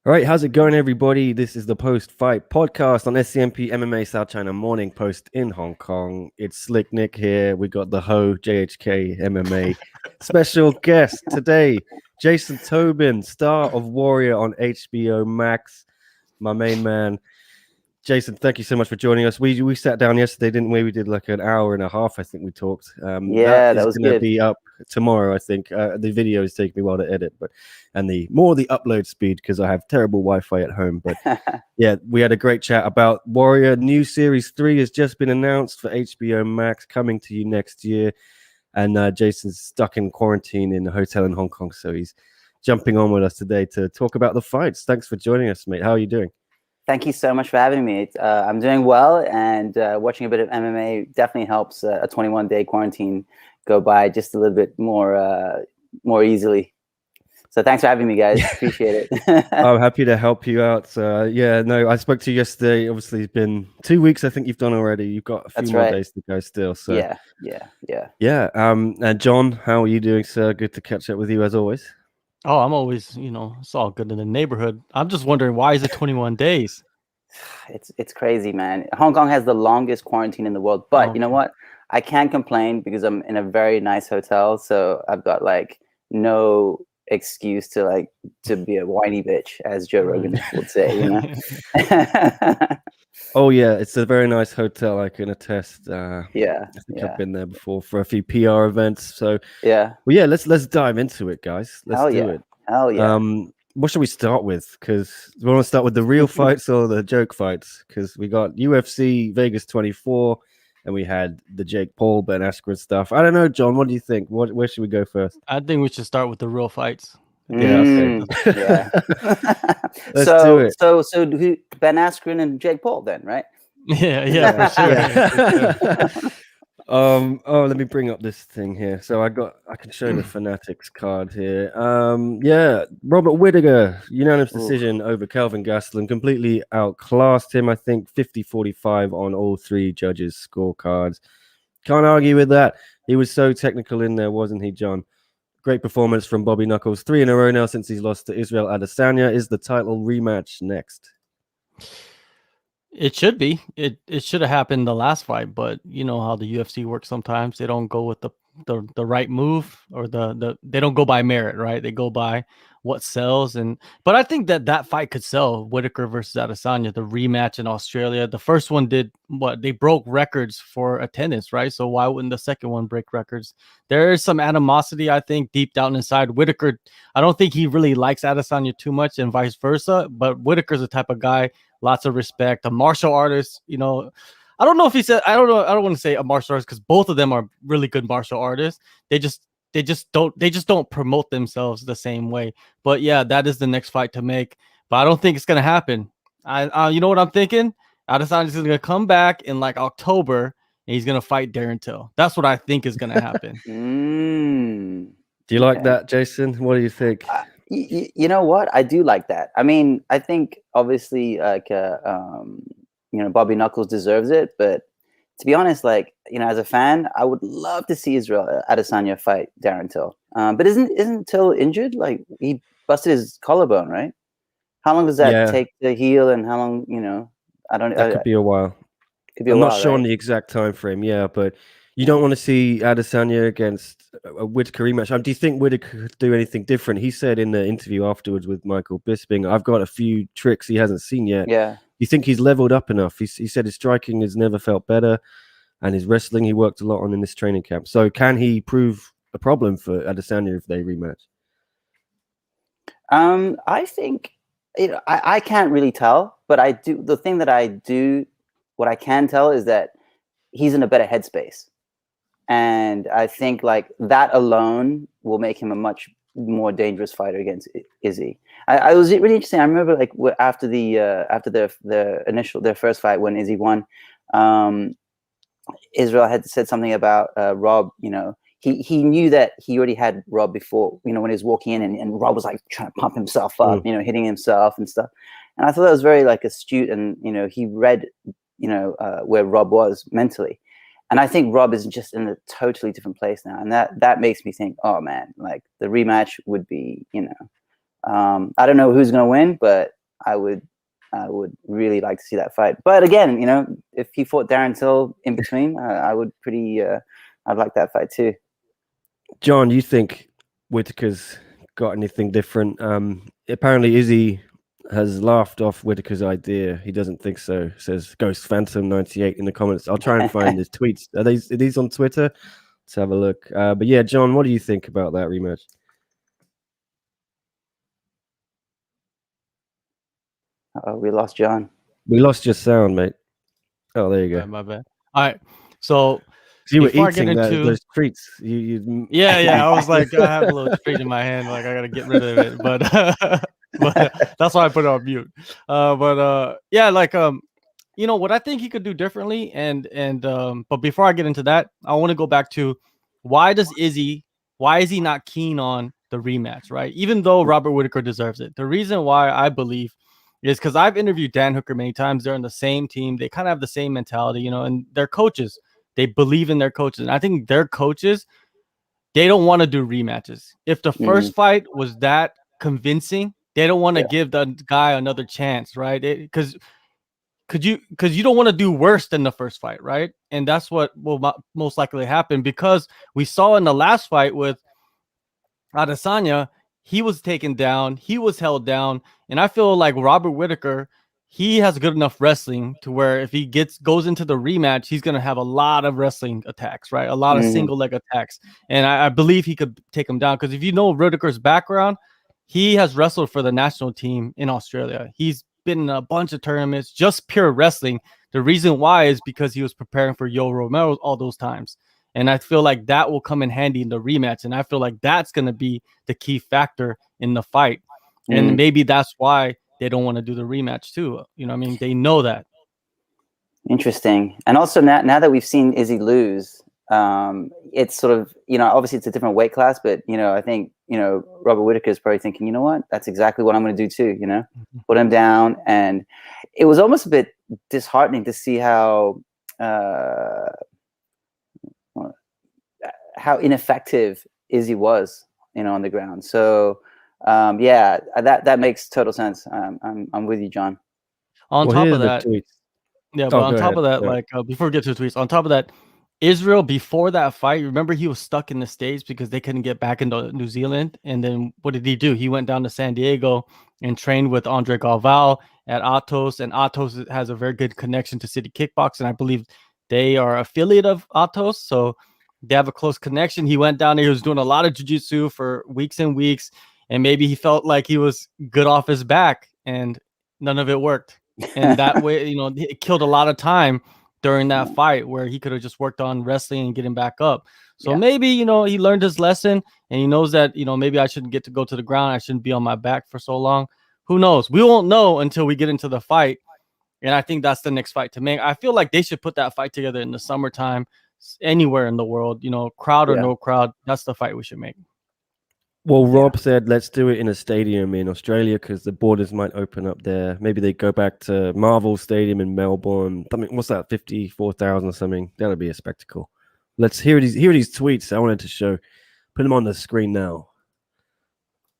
All right, how's it going, everybody? This is the post-fight podcast on SCMP MMA South China Morning Post in Hong Kong. It's Slick Nick here. We got the JHK MMA special guest today, Jason Tobin, star of Warrior on HBO Max, my main man. Jason, thank you so much for joining us. We sat down yesterday, didn't we? We did like an hour and a half, I think we talked. That was going to good. be up tomorrow, I think. The video is taking me a while to edit, and the upload speed because I have terrible Wi-Fi at home. But yeah, we had a great chat about Warrior. New Series 3 has just been announced for HBO Max, coming to you next year. And Jason's stuck in quarantine in a hotel in Hong Kong, so he's jumping on with us today to talk about the fights. Thanks for joining us, mate. How are you doing? Thank you so much for having me. I'm doing well, and watching a bit of MMA definitely helps a 21-day quarantine go by just a little bit more easily. So thanks for having me, guys. Appreciate it. I'm happy to help you out. I spoke to you yesterday. Obviously, it's been 2 weeks. I think you've done already. You've got a few more days to go still. So yeah. And John, how are you doing, sir? Good to catch up with you as always. Oh, I'm always, it's all good in the neighborhood. I'm just wondering, why is it 21 days? It's crazy, man. Hong Kong has the longest quarantine in the world, but you know what? I can't complain because I'm in a very nice hotel, so I've got like no excuse to be a whiny bitch, as Joe Rogan would say. You know. Oh yeah, it's a very nice hotel. I can attest. I think I've been there before for a few PR events. So well, let's dive into it, guys. Let's do it. Hell yeah. What should we start with? Because we want to start with the real fights or the joke fights? Because we got UFC Vegas 24, and we had the Jake Paul Ben Askren stuff. I don't know, John. What do you think? Where should we go first? I think we should start with the real fights. Yeah. Let's do it. So who, Ben Askren and Jake Paul then, right? Yeah, for sure. Let me bring up this thing here. So I can show the Fanatics card here. Robert Whittaker, unanimous decision over Kelvin Gastelum, completely outclassed him. I think 50-45 on all three judges' scorecards. Can't argue with that. He was so technical in there, wasn't he, John? Great performance from Bobby Knuckles. 3 in a row now since he's lost to Israel Adesanya. Is the title rematch next? It should be. It should have happened the last fight, but you know how the UFC works sometimes. They don't go with the right move, or they don't go by merit, right? They go by what sells. But I think that fight could sell. Whittaker versus Adesanya, the rematch in Australia. The first one did what? They broke records for attendance, right? So why wouldn't the second one break records? There is some animosity, I think, deep down inside. Whittaker, I don't think he really likes Adesanya too much, and vice versa. But Whittaker's the type of guy, lots of respect, a martial artist. I don't know if he said, I don't know. I don't want to say a martial artist because both of them are really good martial artists. They just don't promote themselves the same way. But yeah, that is the next fight to make. But I don't think it's gonna happen. You know what I'm thinking? Adesanya is gonna come back in like October and he's gonna fight Darren Till. That's what I think is gonna happen. Do you like that, Jason? What do you think? You know what? I do like that. I mean, I think obviously Bobby Knuckles deserves it, but to be honest, as a fan, I would love to see Israel Adesanya fight Darren Till. But isn't Till injured? Like, he busted his collarbone, right? How long does that take to heal, and how long, That could be a while. I'm not sure on the exact time frame, but you don't want to see Adesanya against a Whittaker rematch. Do you think Whittaker could do anything different? He said in the interview afterwards with Michael Bisping, I've got a few tricks he hasn't seen yet. Yeah. You think he's leveled up enough? He said his striking has never felt better, and his wrestling he worked a lot on in this training camp. So can he prove a problem for Adesanya if they rematch? I think I can't really tell, but I do. The thing that I do, what I can tell is that he's in a better headspace, and I think that alone will make him a much more dangerous fighter against Izzy. I was really interesting. I remember after their first fight when Izzy won, Israel had said something about Rob. He knew that he already had Rob before. When he was walking in, and Rob was trying to pump himself up, hitting himself and stuff. And I thought that was very astute, and he read where Rob was mentally. And I think Rob is just in a totally different place now. And that makes me think, oh man, the rematch would be, I don't know who's going to win, but I would really like to see that fight. But again, if he fought Darren Till in between, I would I'd like that fight too. John, you think Whittaker's got anything different? Apparently Izzy has laughed off Whittaker's idea. He doesn't think so. Says Ghost Phantom 98 in the comments. I'll try and find his tweets. Are these on Twitter? Let's have a look. But yeah, John, what do you think about that rematch? We lost John. We lost your sound, mate. Oh, there you go. My bad. All right. So you were eating those treats. Yeah. I was like, I have a little treat in my hand. Like, I got to get rid of it. But but that's why I put it on mute. Yeah, like, what I think he could do differently. But before I get into that, I want to go back to why is he not keen on the rematch, right? Even though Robert Whittaker deserves it. The reason why I believe is because I've interviewed Dan Hooker many times. They're on the same team. They kind of have the same mentality, and their coaches, they believe in their coaches. And I think their coaches, they don't want to do rematches. If the first fight was that convincing, they don't want to give the guy another chance, right? Because you don't want to do worse than the first fight, right? And that's what will most likely happen, because we saw in the last fight with Adesanya, he was taken down, he was held down, and I feel like Robert Whittaker, he has good enough wrestling to where if he goes into the rematch, he's going to have a lot of wrestling attacks, right? A lot of single leg attacks, and I believe he could take him down, because if you know Whittaker's background, he has wrestled for the national team in Australia. He's been in a bunch of tournaments, just pure wrestling. The reason why is because he was preparing for Yo Romero all those times. And I feel like that will come in handy in the rematch. And I feel like that's going to be the key factor in the fight. And maybe that's why they don't want to do the rematch too. I mean, they know that. Interesting. And also now that we've seen Izzy lose, it's sort of, obviously it's a different weight class, but, I think, Robert Whittaker is probably thinking, you know what, that's exactly what I'm going to do too, put him down. And it was almost a bit disheartening to see how ineffective Izzy was, on the ground. So, yeah, that makes total sense. I'm with you, John. On top of that, yeah, but on top of that, like before we get to the tweets, on top of that, Israel, before that fight, remember he was stuck in the States because they couldn't get back into New Zealand. And then what did he do? He went down to San Diego and trained with Andre Galvao at Atos. And Atos has a very good connection to City Kickbox. And I believe they are affiliate of Atos. So they have a close connection. He went down there. He was doing a lot of jiu-jitsu for weeks and weeks. And maybe he felt like he was good off his back, and none of it worked. And that way, it killed a lot of time during that fight where he could have just worked on wrestling and getting back up. So maybe, he learned his lesson, and he knows that, maybe I shouldn't get to go to the ground. I shouldn't be on my back for so long. Who knows? We won't know until we get into the fight. And I think that's the next fight to make. I feel like they should put that fight together in the summertime, anywhere in the world, crowd or no crowd. That's the fight we should make. Well, Rob said, let's do it in a stadium in Australia because the borders might open up there. Maybe they go back to Marvel Stadium in Melbourne. What's that, 54,000 or something? That'll be a spectacle. Let's hear these tweets I wanted to show. Put them on the screen now.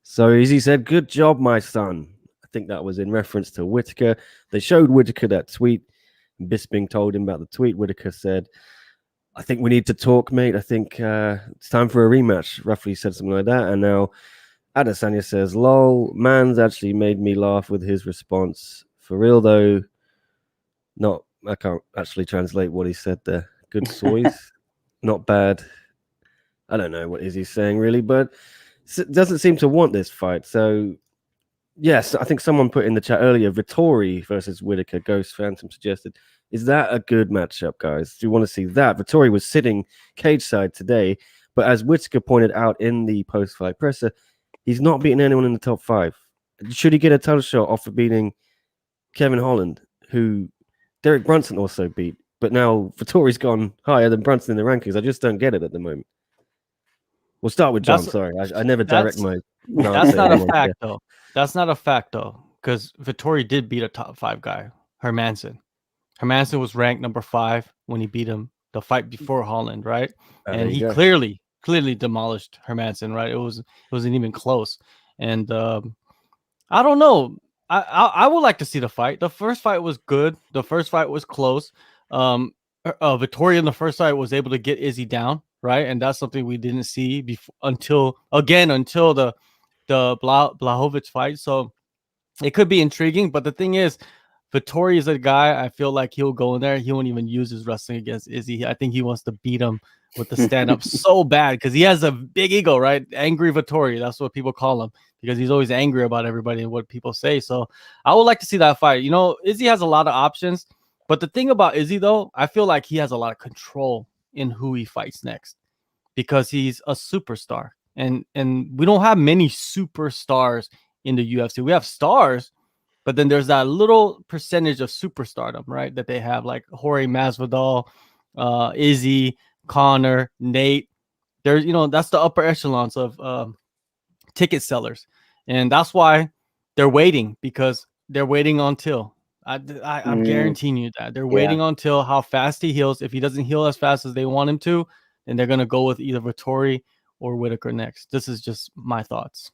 So he said, good job, my son. I think that was in reference to Whittaker. They showed Whittaker that tweet. Bisping told him about the tweet. Whittaker said, I think we need to talk, mate. I think it's time for a rematch. Roughly said something like that. And now Adesanya says, lol, man's actually made me laugh with his response. For real, though, I can't actually translate what he said there. Good soys. Not bad. I don't know what is he saying, really, but it doesn't seem to want this fight. So, yes, I think someone put in the chat earlier, Vittori versus Whittaker, Ghost Phantom suggested. Is that a good matchup, guys? Do you want to see that? Vittori was sitting cage side today, but as Whittaker pointed out in the post-fight presser, he's not beating anyone in the top 5. Should he get a title shot off of beating Kevin Holland, who Derek Brunson also beat? But now Vittori's gone higher than Brunson in the rankings. I just don't get it at the moment. We'll start with John. Sorry, I never direct my... That's not a fact, though. That's not a fact, though, because Vittori did beat a top 5 guy, Hermanson. Hermanson was ranked number 5 when he beat him the fight before Holland, right? And he clearly demolished Hermanson, right? It wasn't even close. And I don't know. I would like to see the fight. The first fight was good. The first fight was close. Vittori in the first fight was able to get Izzy down, right? And that's something we didn't see before until the Blachowicz fight. So it could be intriguing, but the thing is, Vittori is a guy I feel like he'll go in there. He won't even use his wrestling against Izzy. I think he wants to beat him with the stand up so bad because he has a big ego, right? Angry Vittori. That's what people call him because he's always angry about everybody and what people say. So I would like to see that fight. You know, Izzy has a lot of options, but the thing about Izzy, though, I feel like he has a lot of control in who he fights next because he's a superstar. And we don't have many superstars in the UFC. We have stars, but then there's that little percentage of superstardom, right? That they have, like Jorge Masvidal, Izzy, Connor, Nate. There's, that's the upper echelons of ticket sellers, and that's why they're waiting because they're waiting until I'm guaranteeing you that they're waiting until how fast he heals. If he doesn't heal as fast as they want him to, then they're gonna go with either Vittori or Whittaker next. This is just my thoughts.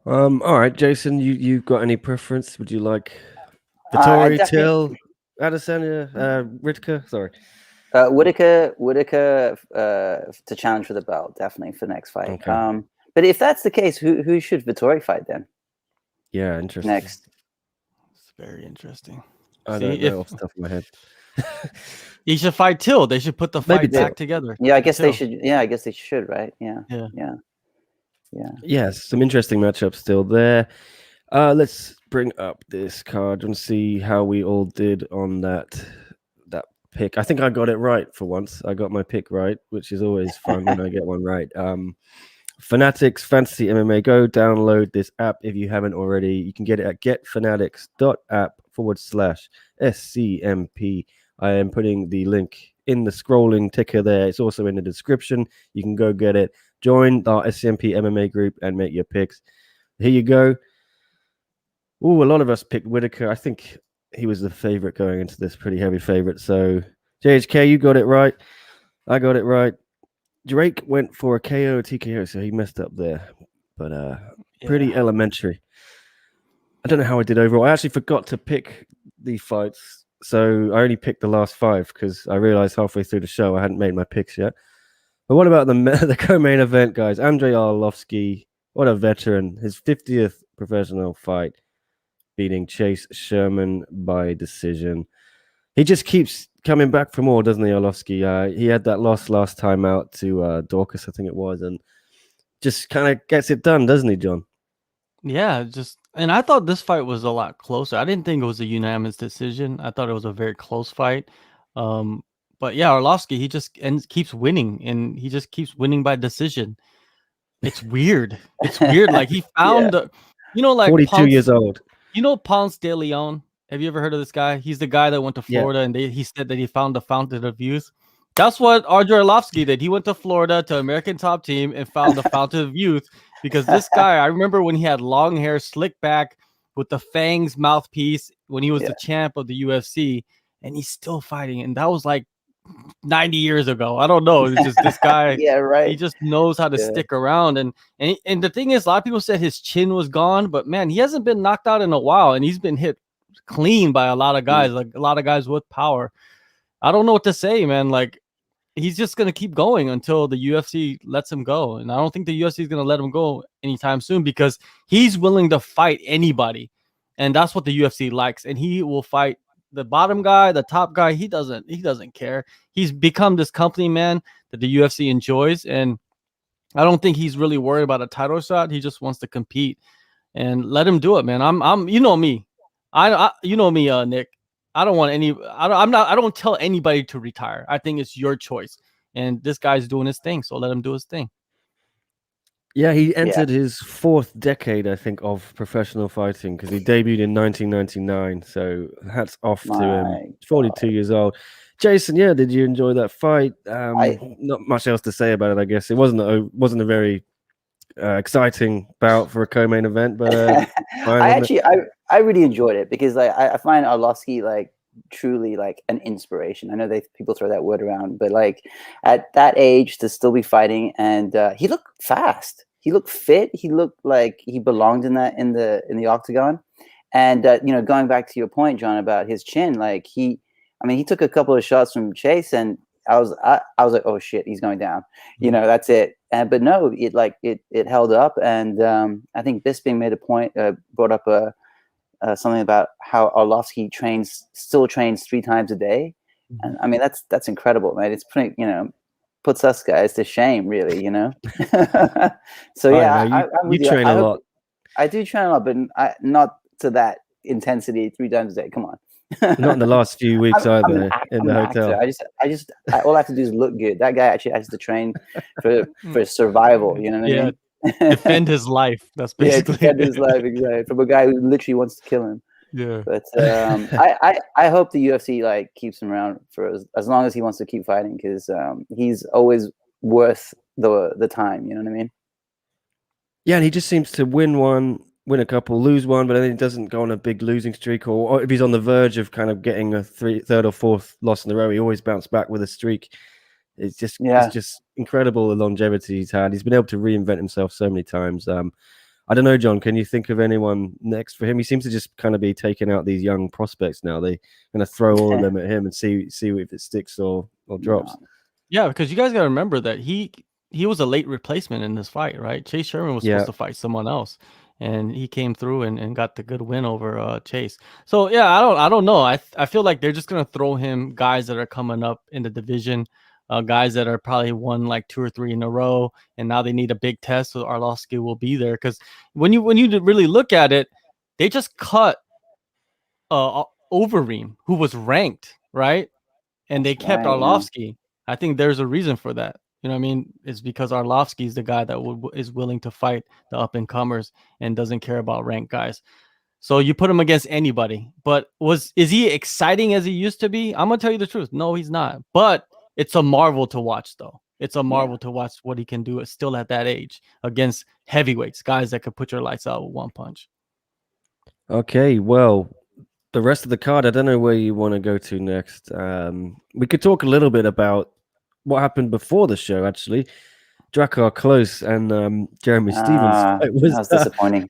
All right, Jason, you got any preference? Would you like Vittori, Till, Adesanya, Whittaker? Sorry. Whittaker to challenge for the belt, definitely for the next fight. Okay. But if that's the case, who should Vittori fight then? Yeah, interesting. Next. It's very interesting. I don't know off the top of my head. He should fight Till. They should put the fight back together. Yeah, I guess they should. Yeah, I guess they should, right? Yeah. Yes, some interesting matchups still there. Let's bring up this card and see how we all did on that pick. I think I got it right for once. I got my pick right, which is always fun when I get one right. Fanatics Fantasy MMA. Go download this app if you haven't already. You can get it at getfanatics.app/SCMP. I am putting the link in the scrolling ticker there. It's also in the description. You can go get it. Join our SCMP MMA group and make your picks. Here you go. Oh, a lot of us picked Whittaker. I think he was the favorite going into this, pretty heavy favorite. So, JHK, you got it right. I got it right. Drake went for a KO TKO, so he messed up there. But pretty elementary. I don't know how I did overall. I actually forgot to pick the fights. So I only picked the last 5 because I realized halfway through the show I hadn't made my picks yet. But what about the co-main event, guys? Andrei Arlovski, what a veteran. His 50th professional fight, beating Chase Sherman by decision. He just keeps coming back for more, doesn't he, Arlovski? He had that loss last time out to Dorcas, I think it was, and just kind of gets it done, doesn't he, John? Yeah, and I thought this fight was a lot closer. I didn't think it was a unanimous decision. I thought it was a very close fight. But yeah, Arlovski, he just keeps winning, and he just keeps winning by decision. It's weird. It's weird. Like he found like 42 years old. You know Ponce de Leon? Have you ever heard of this guy? He's the guy that went to Florida and he said that he found the fountain of youth. That's what Andrei Arlovski did. He went to Florida to American Top Team and found the fountain of youth because this guy, I remember when he had long hair, slick back with the fangs mouthpiece when he was the champ of the UFC, and he's still fighting. And that was like 90 years ago. I don't know. It's just this guy. He just knows how to stick around. And the thing is, a lot of people said his chin was gone, but man, he hasn't been knocked out in a while, and he's been hit clean by a lot of guys, like a lot of guys with power. I don't know what to say, man. Like he's just gonna keep going until the UFC lets him go, and I don't think the UFC is gonna let him go anytime soon because he's willing to fight anybody, and that's what the UFC likes. And he will fight the bottom guy, the top guy. He doesn't care. He's become this company man that the UFC enjoys, and I don't think he's really worried about a title shot. He just wants to compete, and let him do it, man. I'm you know me. You know me, Nick. I don't want I don't tell anybody to retire. I think it's your choice. And this guy's doing his thing, so let him do his thing. Yeah, he entered his 4th decade, I think, of professional fighting because he debuted in 1999. So hats off to him. 42 years old. Jason, did you enjoy that fight? Not much else to say about it, I guess. It wasn't a very exciting bout for a co-main event, but I really enjoyed it because I find Arlovski like truly like an inspiration. I know people throw that word around, but like at that age to still be fighting, and he looked fast. He looked fit. He looked like he belonged in the octagon. And you know, going back to your point, John, about his chin, like he took a couple of shots from Chase, and I was like, oh shit, he's going down. You know, that's it. But no, it held up, and I think Bisping made a point, brought up something about how Arlovski still trains 3 times a day, and I mean that's incredible, man. It's pretty, you know, puts us guys to shame, really, you know. So yeah, you train a lot. I do train a lot, but not to that intensity 3 times a day. Come on. Not in the last few weeks either. In the hotel, all I have to do is look good. That guy actually has to train for survival. You know what I mean? Defend his life. That's basically defend his life, exactly, from a guy who literally wants to kill him. Yeah. But I hope the UFC like keeps him around for as long as he wants to keep fighting, because he's always worth the time. You know what I mean? Yeah, and he just seems to win a couple, lose one, but then he doesn't go on a big losing streak, or if he's on the verge of kind of getting a third or fourth loss in a row, he always bounces back with a streak. It's just incredible, the longevity he's had. He's been able to reinvent himself so many times. I don't know, John, can you think of anyone next for him? He seems to just kind of be taking out these young prospects now. They're going to throw all of them at him and see if it sticks or drops. Yeah, because you guys got to remember that he was a late replacement in this fight, right? Chase Sherman was supposed to fight someone else, and he came through and got the good win over Chase. So yeah, I don't know. I feel like they're just gonna throw him guys that are coming up in the division, guys that are probably won like 2 or 3 in a row, and now they need a big test. So Arlovski will be there, because when you really look at it, they just cut Overeem, who was ranked, right, and they kept Arlovski. Yeah. I think there's a reason for that. You know what I mean? It's because Arlovski is the guy that is willing to fight the up-and-comers and doesn't care about ranked guys. So you put him against anybody. But is he exciting as he used to be? I'm going to tell you the truth. No, he's not. But it's a marvel to watch, though. It's a marvel to watch what he can do still at that age against heavyweights, guys that could put your lights out with one punch. Okay, well, the rest of the card, I don't know where you want to go to next. We could talk a little bit about what happened before the show, actually. Drakkar Klose and Jeremy Stephens. It was disappointing.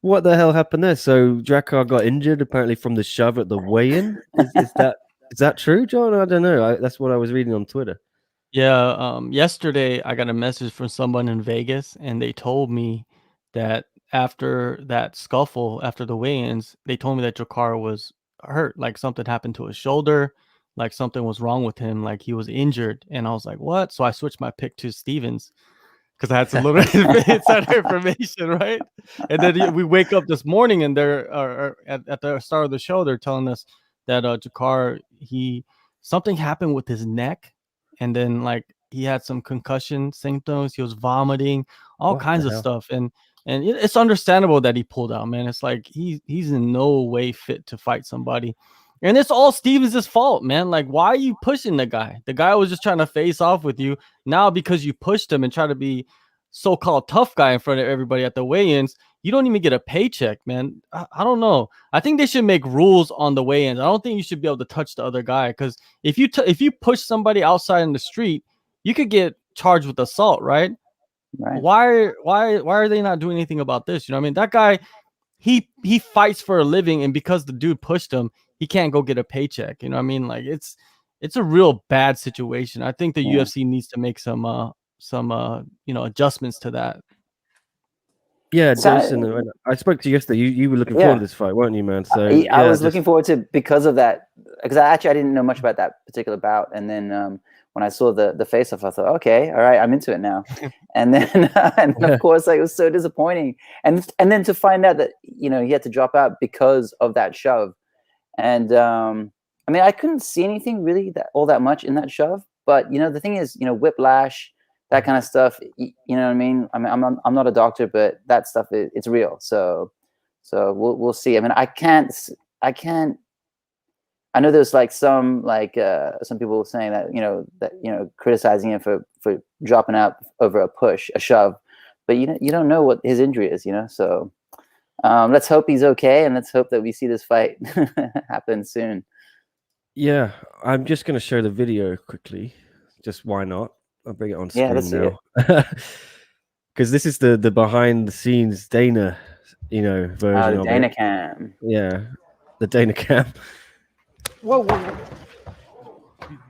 What the hell happened there? So Drakkar got injured apparently from the shove at the weigh-in. Is that true, John? I don't know. That's what I was reading on Twitter. Yeah. Yesterday I got a message from someone in Vegas, and they told me that after that scuffle, after the weigh-ins, they told me that Drakkar was hurt, like something happened to his shoulder. Like something was wrong with him, like he was injured. And I was like, what? So I switched my pick to Stephens because I had some little inside information, right? And then we wake up this morning and they're at the start of the show, they're telling us that Drakkar, something happened with his neck, and then like he had some concussion symptoms. He was vomiting, all kinds of stuff. And it's understandable that he pulled out, man. It's like he's in no way fit to fight somebody. And it's all Stephens' fault, man. Like, why are you pushing the guy? The guy was just trying to face off with you. Now, because you pushed him and try to be so-called tough guy in front of everybody at the weigh-ins, you don't even get a paycheck, man. I don't know. I think they should make rules on the weigh-ins. I don't think you should be able to touch the other guy, because if you push somebody outside in the street, you could get charged with assault, right? Why are they not doing anything about this? You know what I mean? That guy, he fights for a living, and because the dude pushed him, he can't go get a paycheck. You know what I mean? Like it's a real bad situation. I think the UFC needs to make some adjustments to that. Yeah, Jason, I spoke to you yesterday. You were looking forward to this fight, weren't you, man? So I was looking forward to it because of that. Because I didn't know much about that particular bout, and then when I saw the face-off, I thought, okay, all right, I'm into it now. And then of course, like, it was so disappointing. And then to find out that he had to drop out because of that shove. And I mean, I couldn't see anything really all that much in that shove. But the thing is, whiplash, that kind of stuff. You know what I mean? I mean, I'm not a doctor, but that stuff it's real. So we'll see. I mean, I can't. I know there's like some people saying that criticizing him for dropping out over a shove, but you don't know what his injury is. So. Let's hope he's okay, and let's hope that we see this fight happen soon. Yeah, I'm just going to show the video quickly. Just why not? I'll bring it on screen now. Because this is the behind the scenes Dana version the of Dana it. Cam. Yeah, the Dana Cam. Whoa.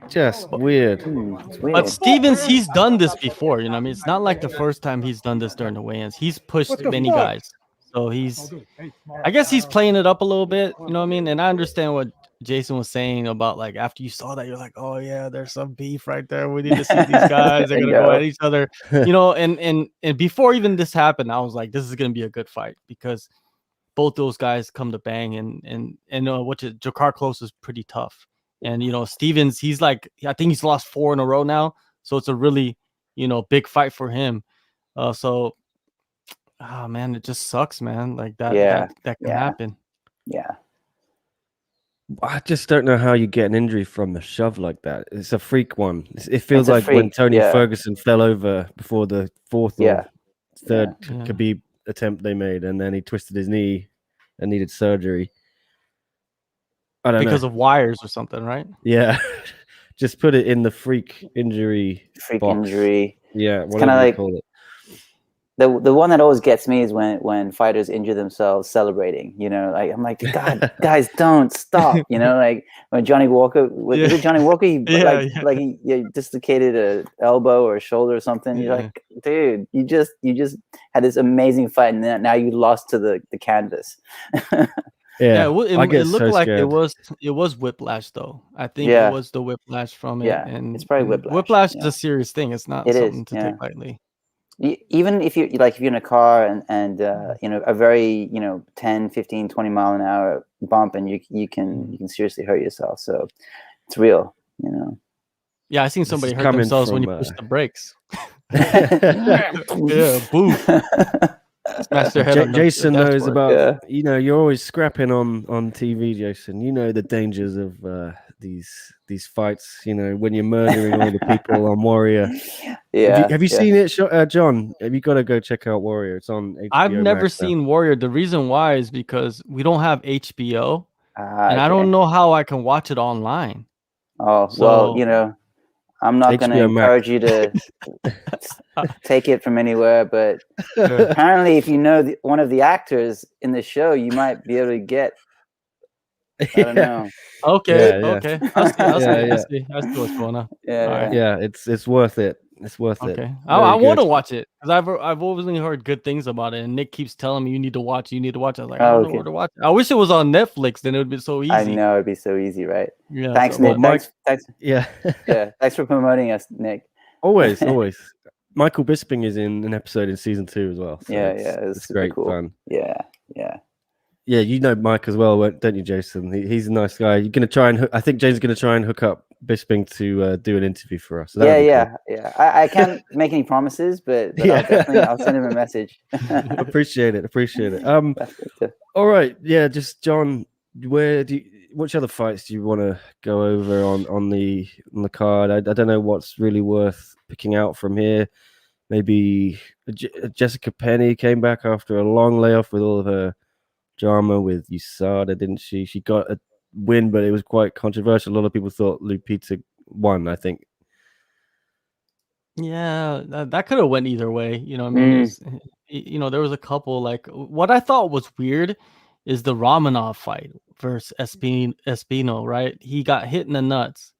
Just weird. It's weird. But Stevens, he's done this before. You know, what I mean, it's not like the first time he's done this during the weigh-ins. He's pushed many guys, so I guess he's playing it up a little bit. You know what I mean? And I understand what Jason was saying about like after you saw that, you're like, oh yeah, there's some beef right there. We need to see these guys. They're gonna go at each other. And before even this happened, I was like, this is gonna be a good fight because both those guys come to bang and Jakar Close is pretty tough. And Stevens, he's like, I think he's lost 4 in a row now, so it's a really big fight for him. Man, it just sucks, man. Like that can happen. Yeah. I just don't know how you get an injury from a shove like that. It's a freak one. It feels like when Tony Ferguson fell over before the 4th or 3rd Khabib attempt they made, and then he twisted his knee and needed surgery. I don't know. Because of wires or something, right? Yeah. Just put it in the freak injury box. Yeah, it's kind of like call it. The one that always gets me is when fighters injure themselves celebrating. Like I'm like, God, guys, don't stop. Like when Johnny Walker, was it Johnny Walker? He he dislocated an elbow or a shoulder or something. You're like, dude, you just had this amazing fight, and now you lost to the canvas. It looked like it was whiplash though. I think it was the whiplash from it. Yeah, and it's probably whiplash. Whiplash is a serious thing. It's not something to take lightly. Even if you're in a car and a very 10, 15, 20 mile an hour bump, and you can seriously hurt yourself. So it's real. Yeah, I seen somebody hurt themselves when you push the brakes. Yeah, boom. Smash their head. Jason knows about you're always scrapping on TV, Jason. The dangers of these fights, when you're murdering all the people on Warrior. Have you seen it, John? Have you got to go check out Warrior? It's on HBO I've never Max seen Warrior. The reason why is because we don't have HBO, and I don't know how I can watch it online. I'm not going to encourage you to take it from anywhere, but apparently if one of the actors in the show, you might be able to get. I don't know. Okay. I see what's going on. Yeah. It's worth it. It's worth it. Okay, I want to watch it because I've always heard good things about it, and Nick keeps telling me you need to watch it. I was like, I don't know where to watch it. I wish it was on Netflix, then it would be so easy. I know it'd be so easy, right? Yeah. Thanks, Nick. Thanks. Yeah. Thanks for promoting us, Nick. Always. Michael Bisping is in an episode in season 2 as well. So it's great fun. Yeah. Yeah, you know Mike as well, don't you, Jason? He's a nice guy. You're gonna try and I think James is gonna try and hook up Bisping to do an interview for us. So yeah. I can't make any promimes, but I'll send him a message. Appreciate it. All right, just John, which other fights do you want to go over on the card? I don't know what's really worth picking out from here. Maybe Jessica Pena came back after a long layoff with all of her drama with USADA, didn't she? She got a win, but it was quite controversial. A lot of people thought Lupita won, I think. Yeah, that could have went either way. I mean, there was a couple. Like what I thought was weird is the Romanov fight versus Espino, right? He got hit in the nuts,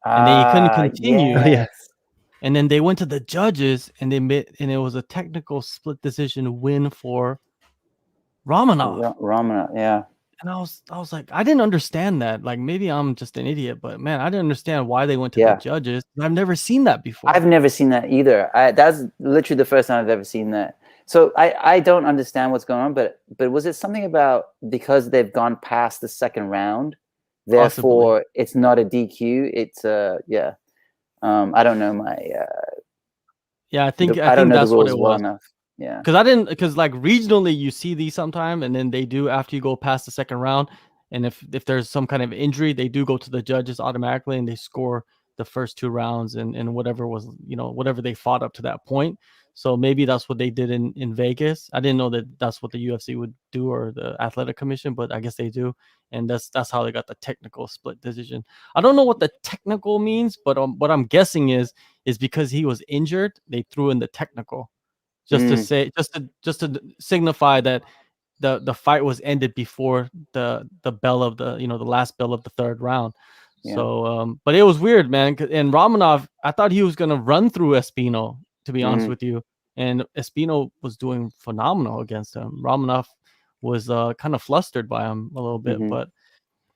and then he couldn't continue. Yes. And then they went to the judges, and it was a technical split decision win for Romanov, yeah. And I was like, I didn't understand that. Like maybe I'm just an idiot, but man, I didn't understand why they went to the judges. I've never seen that before. I've never seen that either. That's literally the first time I've ever seen that. So I don't understand what's going on, but was it something about because they've gone past the second round, therefore it's not a DQ? It's I don't know my. I think that's what it was. Enough. Yeah, because like regionally you see these sometime, and then they do after you go past the second round, and if there's some kind of injury, they do go to the judges automatically, and they score the first 2 rounds and whatever was whatever they fought up to that point. So maybe that's what they did in Vegas. I didn't know that that's what the UFC would do or the Athletic Commission, but I guess they do, and that's how they got the technical split decision. I don't know what the technical means, but what I'm guessing is because he was injured, they threw in the technical. Just to say, just to signify that the fight was ended before the bell of the the last bell of the third round. Yeah. So but it was weird, man. And Romanov, I thought he was gonna run through Espino, to be honest with you, and Espino was doing phenomenal against him. Romanov was kind of flustered by him a little bit, but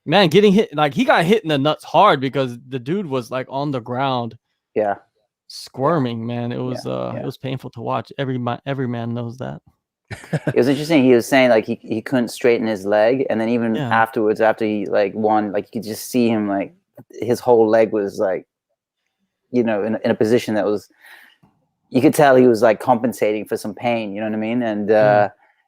man, getting hit, like he got hit in the nuts hard because the dude was like on the ground, squirming. Man, it was painful to watch. Every man knows that. It was interesting. He was saying like he couldn't straighten his leg, and then even afterwards, after he like won, like you could just see him like his whole leg was like, in a position that was, you could tell he was like compensating for some pain. You know what I mean? And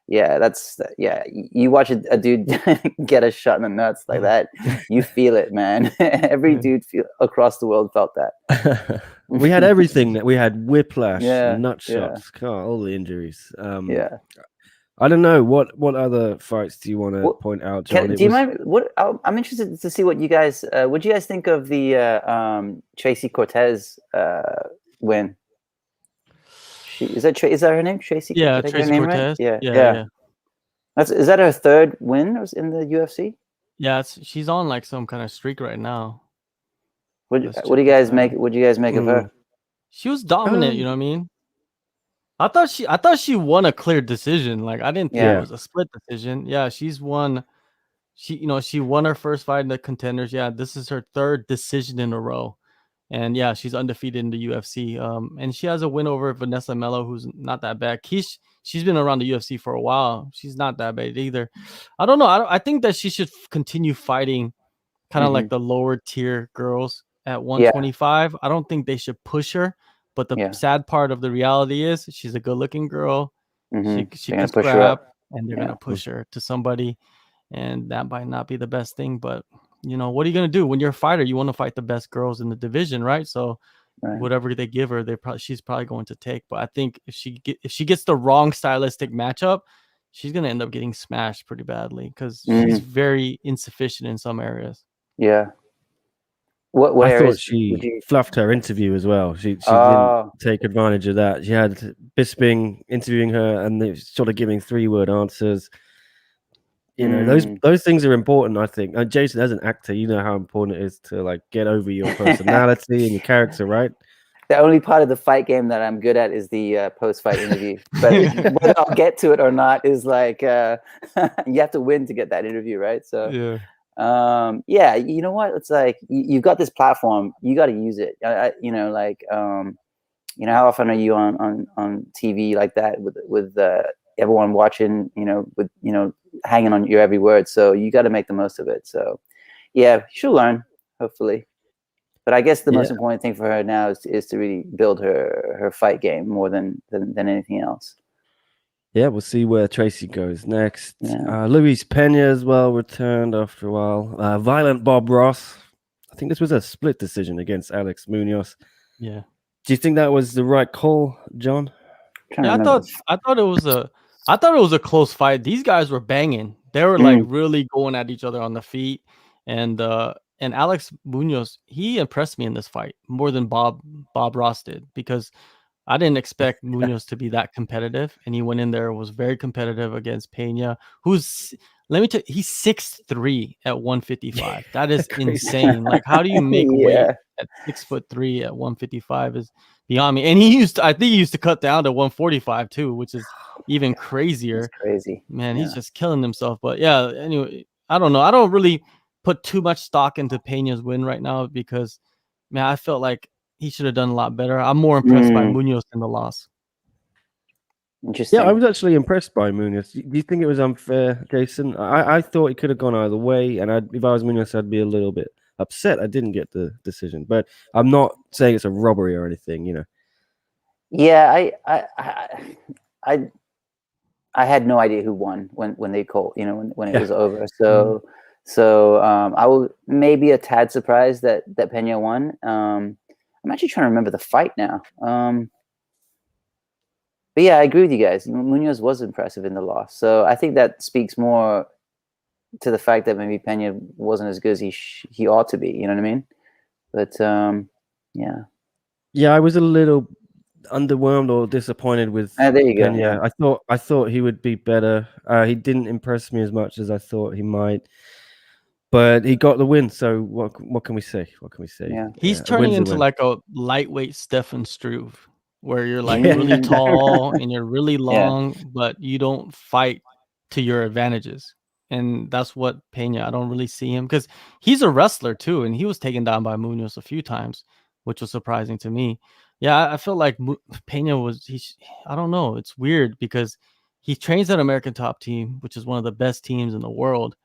you watch a dude get a shot in the nuts like that, you feel it, man. Every dude across the world felt that. We had everything. That we had whiplash, nut shots, all the injuries. I don't know what other fights do you want to point out, John? Do you mind? I'm interested to see what you guys. What do you guys think of the Tracy Cortez win? Is that her name? Tracy? Yeah, Tracy Cortez. Right? Yeah. Is that her third win in the UFC? Yeah, she's on like some kind of streak right now. What do you guys make? What do you guys make of her? She was dominant. You know what I mean? I thought she won a clear decision. Like I didn't think it was a split decision. Yeah, she's won. She won her first fight in the Contenders. Yeah, this is her third decision in a row. And yeah, she's undefeated in the UFC. And she has a win over Vanessa Mello, who's not that bad. She's been around the UFC for a while. She's not that bad either. I don't know. I think that she should continue fighting kind of like the lower tier girls at 125. I don't think they should push her. But the sad part of the reality is she's a good looking girl. She can scrap, and they're going to push her to somebody. And that might not be the best thing, but what are you going to do when you're a fighter? You want to fight the best girls in the division, right? So whatever they give her, she's probably going to take. But I think if she gets the wrong stylistic matchup, she's going to end up getting smashed pretty badly because she's very insufficient in some areas. Yeah. I thought she fluffed her interview as well. She didn't take advantage of that. She had Bisping interviewing her, and they sort of giving 3-word answers. Those things are important, I think. Jason, as an actor, you know how important it is to like get over your personality and your character, right? The only part of the fight game that I'm good at is the post-fight interview. But whether I'll get to it or not is like you have to win to get that interview, right? So you know what? It's like you've got this platform, you got to use it. How often are you on TV like that with everyone watching? With hanging on your every word. So you got to make the most of it. So she'll learn, hopefully. But I guess the most important thing for her now is to really build her fight game more than anything else. Yeah, we'll see where Tracy goes next. Luis Pena as well returned after a while. Violent Bob Ross. I think this was a split decision against Alex Munoz. Yeah. Do you think that was the right call, John? Yeah, I thought it was a close fight. These guys were banging. They were like really going at each other on the feet. And Alex Munoz, he impressed me in this fight more than Bob Ross did, because I didn't expect Munoz to be that competitive, and he went in there, was very competitive against Pena, who's, let me tell you, he's 6'3" at 155. That is insane. Like, how do you make weight at 6'3" at 155 is beyond me. And I think he used to cut down to 145 too, which is even crazier. That's crazy. Man, he's just killing himself. But yeah, anyway, I don't know. I don't really put too much stock into Pena's win right now because, man, I felt like he should have done a lot better. I'm more impressed by Munoz than the loss. Interesting. Yeah, I was actually impressed by Munoz. Do you think it was unfair, Jason? I thought it could have gone either way, and if I was Munoz, I'd be a little bit upset I didn't get the decision. But I'm not saying it's a robbery or anything, Yeah, I had no idea who won when they called, when it was over. So I was maybe a tad surprised that Pena won. I'm actually trying to remember the fight now. But yeah, I agree with you guys. Munoz was impressive in the loss. So I think that speaks more to the fact that maybe Pena wasn't as good as he ought to be. You know what I mean? But yeah. Yeah, I was a little. underwhelmed or disappointed with There you go. Pena. Yeah. I thought he would be better. He didn't impress me as much as I thought he might, but he got the win. So what can we say? What can we say? Yeah. He's A turning win's a into win. like a lightweight Stefan Struve, where you're like Yeah. really tall and you're really Yeah. long, but you don't fight to your advantages. And that's what Pena, I don't really see him because he's a wrestler too, and he was taken down by Munoz a few times, which was surprising to me. Yeah, I feel like Pena I don't know, it's weird because he trains at American Top Team, which is one of the best teams in the world.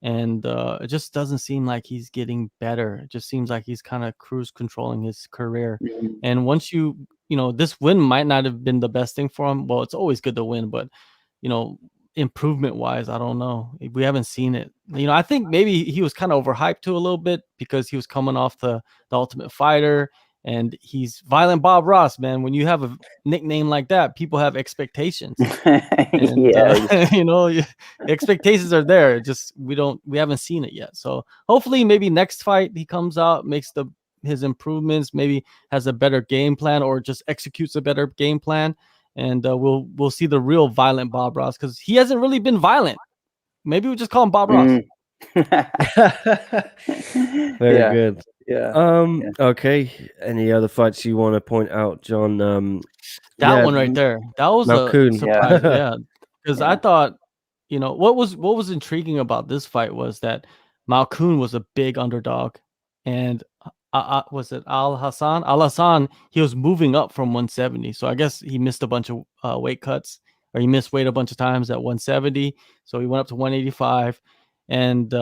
And it just doesn't seem like he's getting better. It just seems like he's kind of cruise controlling his career. Mhm. And once you know, this win might not have been the best thing for him. Well, it's always good to win, but you know, improvement wise, I don't know. We haven't seen it. You know, I think maybe he was kind of overhyped too a little bit because he was coming off the Ultimate Fighter, and he's Violent Bob Ross, man. When you have a nickname like that, people have expectations. And Yeah. you know, expectations are there. Just we haven't seen it yet. So hopefully maybe next fight he comes out, makes his improvements, maybe has a better game plan or just executes a better game plan, and we'll see the real Violent Bob Ross, because he hasn't really been violent. Maybe we just call him Bob Ross. Very Yeah. good. Yeah. Okay. Any other fights you want to point out, John? That yeah, one right there, that was Malkoun. a surprise. Yeah. Yeah, because I thought, you know, what was intriguing about this fight was that Malkoun was a big underdog, and was it Alhassan? Alhassan, he was moving up from 170, so I guess he missed a bunch of weight cuts, or he missed weight a bunch of times at 170, so he went up to 185, and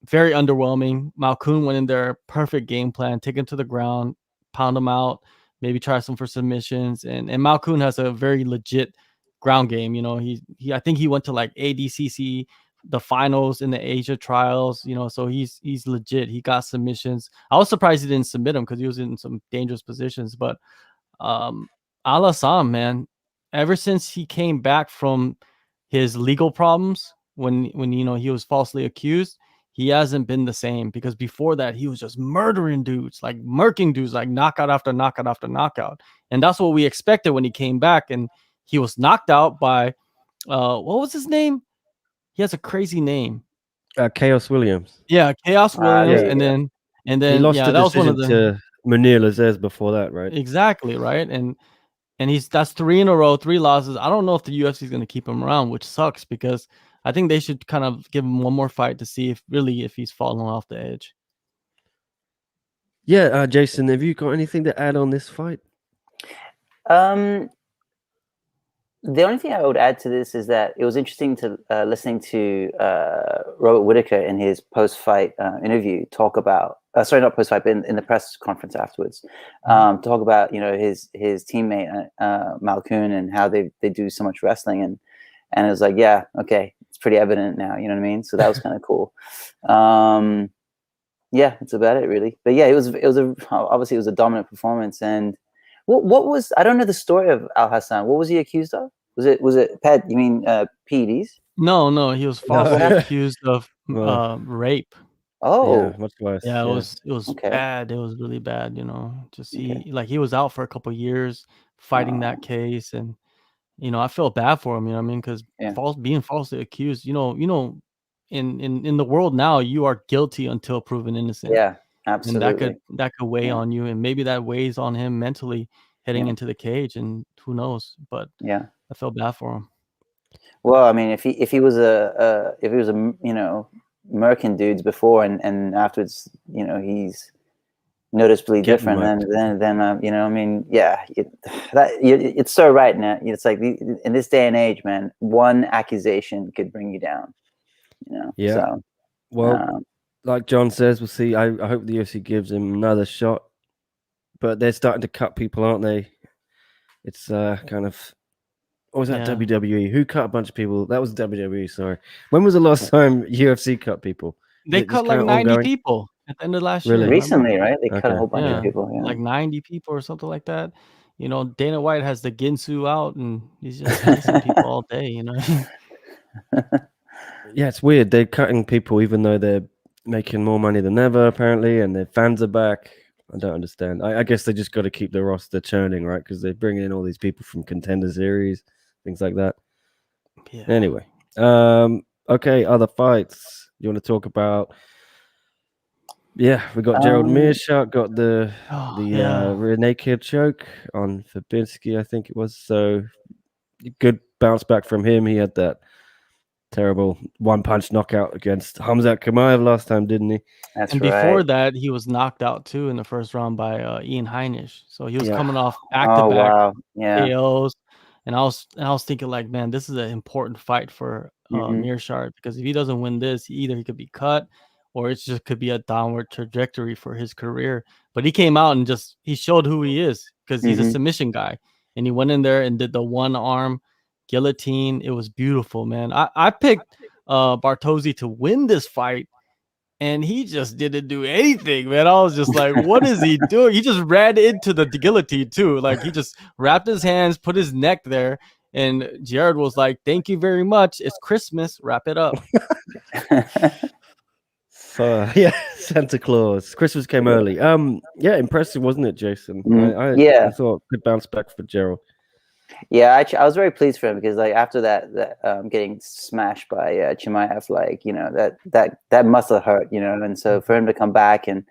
very underwhelming. Malkoun went in there, perfect game plan, take him to the ground, pound him out, maybe try some for submissions, and Malkoun has a very legit ground game. You know, he I think he went to like ADCC, the finals in the Asia trials, you know, so he's legit. He got submissions. I was surprised he didn't submit him because he was in some dangerous positions. But Alhassan, man, ever since he came back from his legal problems, when you know he was falsely accused, he hasn't been the same, because before that he was just murdering dudes, like murking dudes, like knockout after knockout after knockout. And that's what we expected when he came back, and he was knocked out by what was his name? He has a crazy name. Chaos Williams. Yeah, Chaos Williams. Yeah. And He then lost yeah, the that was one decision of the to Munir Lazez before that, right? exactly right. And that's 3 in a row, 3 losses. I don't know if the UFC is going to keep him around, which sucks, because I think they should kind of give him one more fight to see if he's falling off the edge. Yeah, Jason, have you got anything to add on this fight? The only thing I would add to this is that it was interesting to listening to Robert Whittaker in his post-fight interview talk about sorry, not post-fight, but in the press conference afterwards, talk about, you know, his teammate Malkoun, and how they do so much wrestling, and it was like, yeah, okay, it's pretty evident now, you know what I mean? So that was kind of cool. Yeah, that's about it really. But yeah, it was obviously it was a dominant performance. And what was, I don't know the story of Alhassan. What was he accused of? Was it Pat? You mean PEDs? No, he was falsely accused of rape. Oh, yeah, much worse. Yeah, it was okay. bad. It was really bad, you know. Just he was out for a couple years fighting that case, and you know, I felt bad for him, you know what I mean? Because being falsely accused, you know, in the world now, you are guilty until proven innocent. Yeah, absolutely. And that could weigh on you, and maybe that weighs on him mentally heading into the cage, and who knows? But yeah, I felt bad for him. Well, I mean, if he was a you know, American dudes before, and afterwards, you know, he's noticeably different, then you know, I mean, yeah, it's so right now. It's like in this day and age, man, one accusation could bring you down, you know. Yeah. So, well, like John says, we'll see. I hope the UFC gives him another shot, but they're starting to cut people, aren't they? It's kind of. Or was that WWE? Who cut a bunch of people? That was WWE. Sorry. When was the last time UFC cut people? They cut like 90 people at the end of last year. Recently, right? They cut a whole bunch of people. Yeah. Like 90 people or something like that. You know, Dana White has the Ginsu out, and he's just releasing people all day, you know. Yeah, it's weird. They're cutting people even though they're making more money than ever, apparently, and their fans are back. I don't understand. I guess they just got to keep the roster churning, right? Because they're bringing in all these people from Contender Series, things like that. Yeah. Anyway, okay, other fights you want to talk about? Yeah, we got Gerald Meerschaert got the rear naked choke on Fabinski, I think it was. So good bounce back from him. He had that terrible one-punch knockout against Khamzat Chimaev last time, didn't he? That's and right. before that, he was knocked out too in the first round by Ian Heinisch. So he was coming off Oh back-to-back wow, yeah. KOs. And I was thinking, like, man, this is an important fight for Meerschaert, because if he doesn't win this, either he could be cut or it just could be a downward trajectory for his career. But he came out and he showed who he is, because he's a submission guy. And he went in there and did the one-arm guillotine. It was beautiful, man. I picked Bartozzi to win this fight, and he just didn't do anything, man. I was just like, what is he doing? He just ran into the guillotine too. Like, he just wrapped his hands, put his neck there, and Jared was like, thank you very much. It's Christmas. Wrap it up. Yeah, Santa Claus. Christmas came early. Yeah, impressive, wasn't it, Jason? I thought good bounce back for Gerald. Yeah, I was very pleased for him, because like after that getting smashed by Chimaev, like, you know, that must have hurt, you know. And so for him to come back and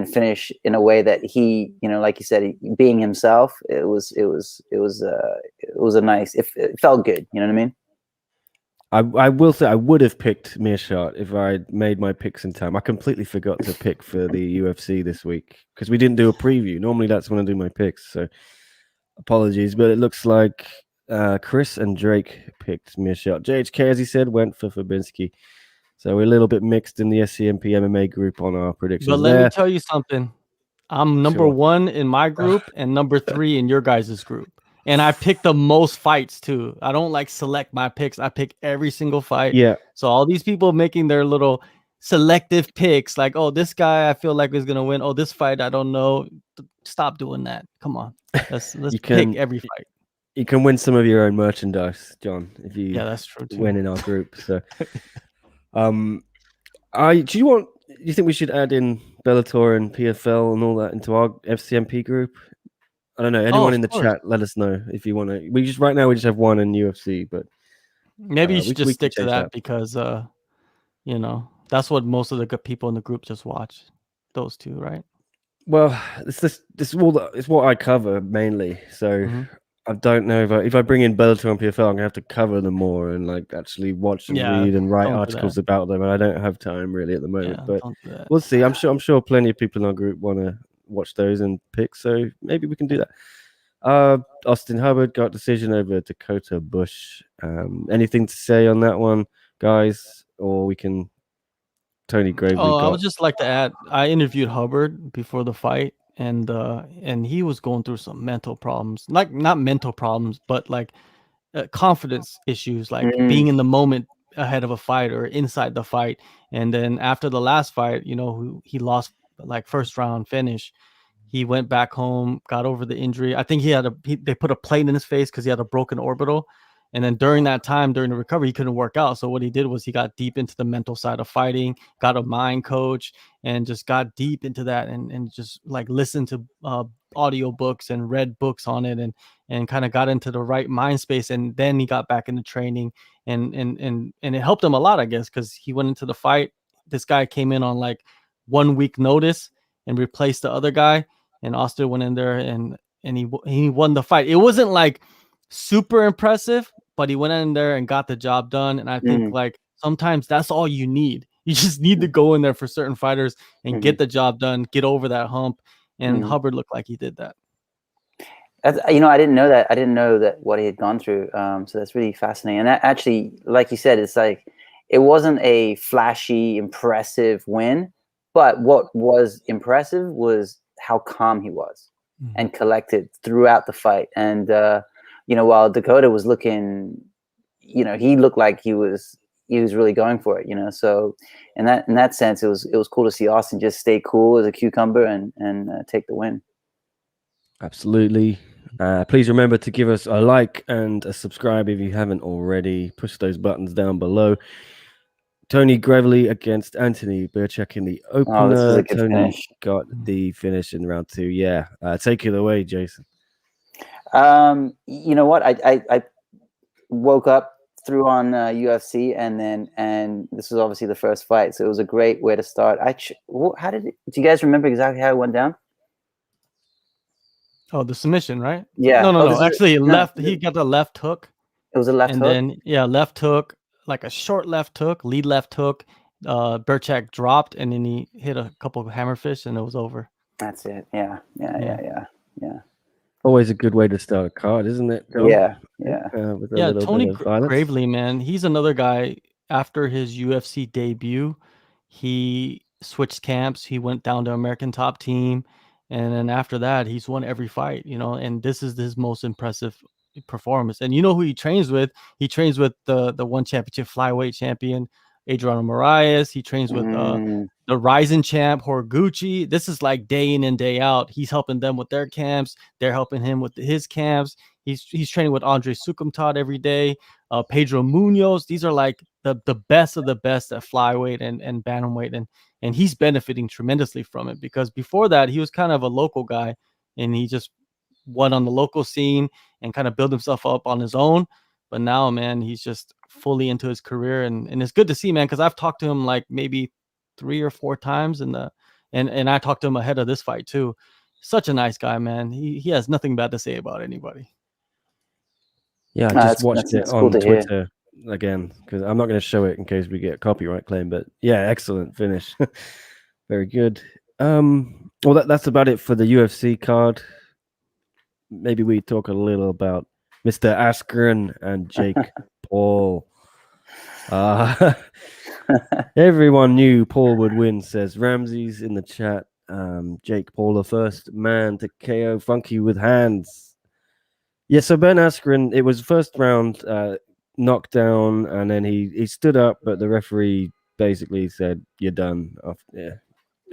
finish in a way that he, you know, like you said, being himself, it was a nice. It felt good, you know what I mean? I will say I would have picked Meerschaert if I made my picks in time. I completely forgot to pick for the UFC this week because we didn't do a preview. Normally that's when I do my picks, so apologies. But it looks like Chris and Drake picked Meerschaert. JHK, as he said, went for Fabinski. So we're a little bit mixed in the SCMP MMA group on our predictions. But let me tell you something. I'm number 1 in my group and number 3 in your guys' group. And I pick the most fights too. I don't like select my picks. I pick every single fight. Yeah. So all these people making their little selective picks, like, oh, this guy I feel like is gonna win. Oh, this fight I don't know. Stop doing that. Come on. Let's pick every fight. You can win some of your own merchandise, John, if you that's true too. win in our group. So do you think we should add in Bellator and PFL and all that into our FCMP group? I don't know. Anyone in the chat, let us know if you want to. Right now we just have one in UFC, but maybe you should just stick to that because you know, that's what most of the good people in the group just watch. Those two, right? Well, it's what I cover mainly. So I don't know if I bring in Bellator and PFL, I'm gonna have to cover them more and like actually watch and read and write articles about them, and I don't have time really at the moment. But we'll see. I'm sure plenty of people in our group want to watch those and pick, so maybe we can do that. Austin Hubbard got decision over Dakota Bush. Anything to say on that one, guys? Or we can Tony Gravely. I would just like to add, I interviewed Hubbard before the fight, and he was going through some mental problems, like not mental problems, but like confidence issues, like being in the moment ahead of a fight or inside the fight. And then after the last fight, you know, he lost like first round finish. He went back home, got over the injury. I think they put a plate in his face because he had a broken orbital. And then during that time, during the recovery, he couldn't work out. So what he did was he got deep into the mental side of fighting, got a mind coach, and just got deep into that and just like listened to audio books and read books on it and kind of got into the right mind space. And then he got back into training and it helped him a lot, I guess, because he went into the fight. This guy came in on like 1 week notice and replaced the other guy. And Austin went in there and he won the fight. It wasn't like super impressive, but he went in there and got the job done. And I think like sometimes that's all you need. You just need to go in there for certain fighters and get the job done, get over that hump. And Hubbard looked like he did that. You know, I didn't know that. I didn't know that what he had gone through. So that's really fascinating. And actually, like you said, it's like it wasn't a flashy, impressive win, but what was impressive was how calm he was and collected throughout the fight. And you know, while Dakota was looking, you know, he looked like he was really going for it, you know. So in that sense, it was cool to see Austin just stay cool as a cucumber and take the win. Absolutely. Please remember to give us a like and a subscribe if you haven't already. Push those buttons down below. Tony Gravely against Anthony Birchak in the Oh, this was opener. a good Tony finish. got the finish in round 2. Yeah, take it away, Jason. You know what? I woke up, threw on UFC, and this was obviously the first fight, so it was a great way to start. How did it? Do you guys remember exactly how it went down? Oh, the submission, right? Yeah. No. Actually, left. He got the left hook. It was a left and hook. then left hook, like a short left hook, lead left hook. Birchak dropped, and then he hit a couple of hammerfish, and it was over. That's it. Yeah. Always a good way to start a card, isn't it, John? Yeah. With a little Tony bit of violence. Gravely, man, he's another guy. After his UFC debut, he switched camps. He went down to American Top Team, and then after that, he's won every fight. And this is his most impressive performance. And you know who he trains with? He trains with the one championship flyweight champion, Adriano Moraes. He trains with the Rising champ, Horiguchi. This is like day in and day out. He's helping them with their camps. They're helping him with his camps. He's training with Andre Sukumtad every day. Pedro Munoz. These are like the best of the best at flyweight and bantamweight, and he's benefiting tremendously from it, because before that he was kind of a local guy, and he just won on the local scene and kind of build himself up on his own. But now, man, he's just fully into his career, and it's good to see, man, because I've talked to him like maybe 3 or 4 times and I talked to him ahead of this fight too. Such a nice guy, man. He has nothing bad to say about anybody. Yeah, I just watched it on Twitter again, because I'm not going to show it in case we get a copyright claim. But yeah, excellent finish. Very good. Well, that's about it for the UFC card. Maybe we talk a little about Mr. Askren and Jake Paul. Everyone knew Paul would win, says Ramsey's in the chat. Jake Paul, the first man to KO Funky with hands. Yeah, so Ben Askren, it was first round knockdown, and then he stood up, but the referee basically said, "You're done." Yeah,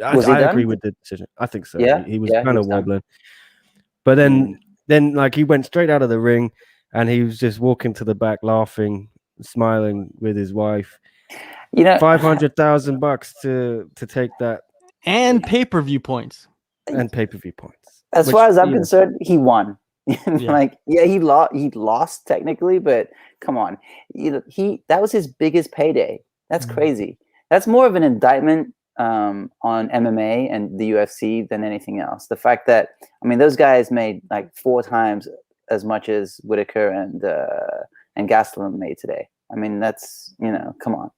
I agree with the decision. I think so. Yeah, he was kind of wobbling, but then like he went straight out of the ring, and he was just walking to the back, laughing, smiling with his wife. $500,000 to take that, and pay-per-view points. As far as I'm concerned, he won. Like, he lost technically, but come on, that was his biggest payday. That's crazy. That's more of an indictment on MMA and the UFC than anything else. The fact that, I mean, those guys made like 4 times as much as Whittaker and Gastelum made today. I mean, that's, come on,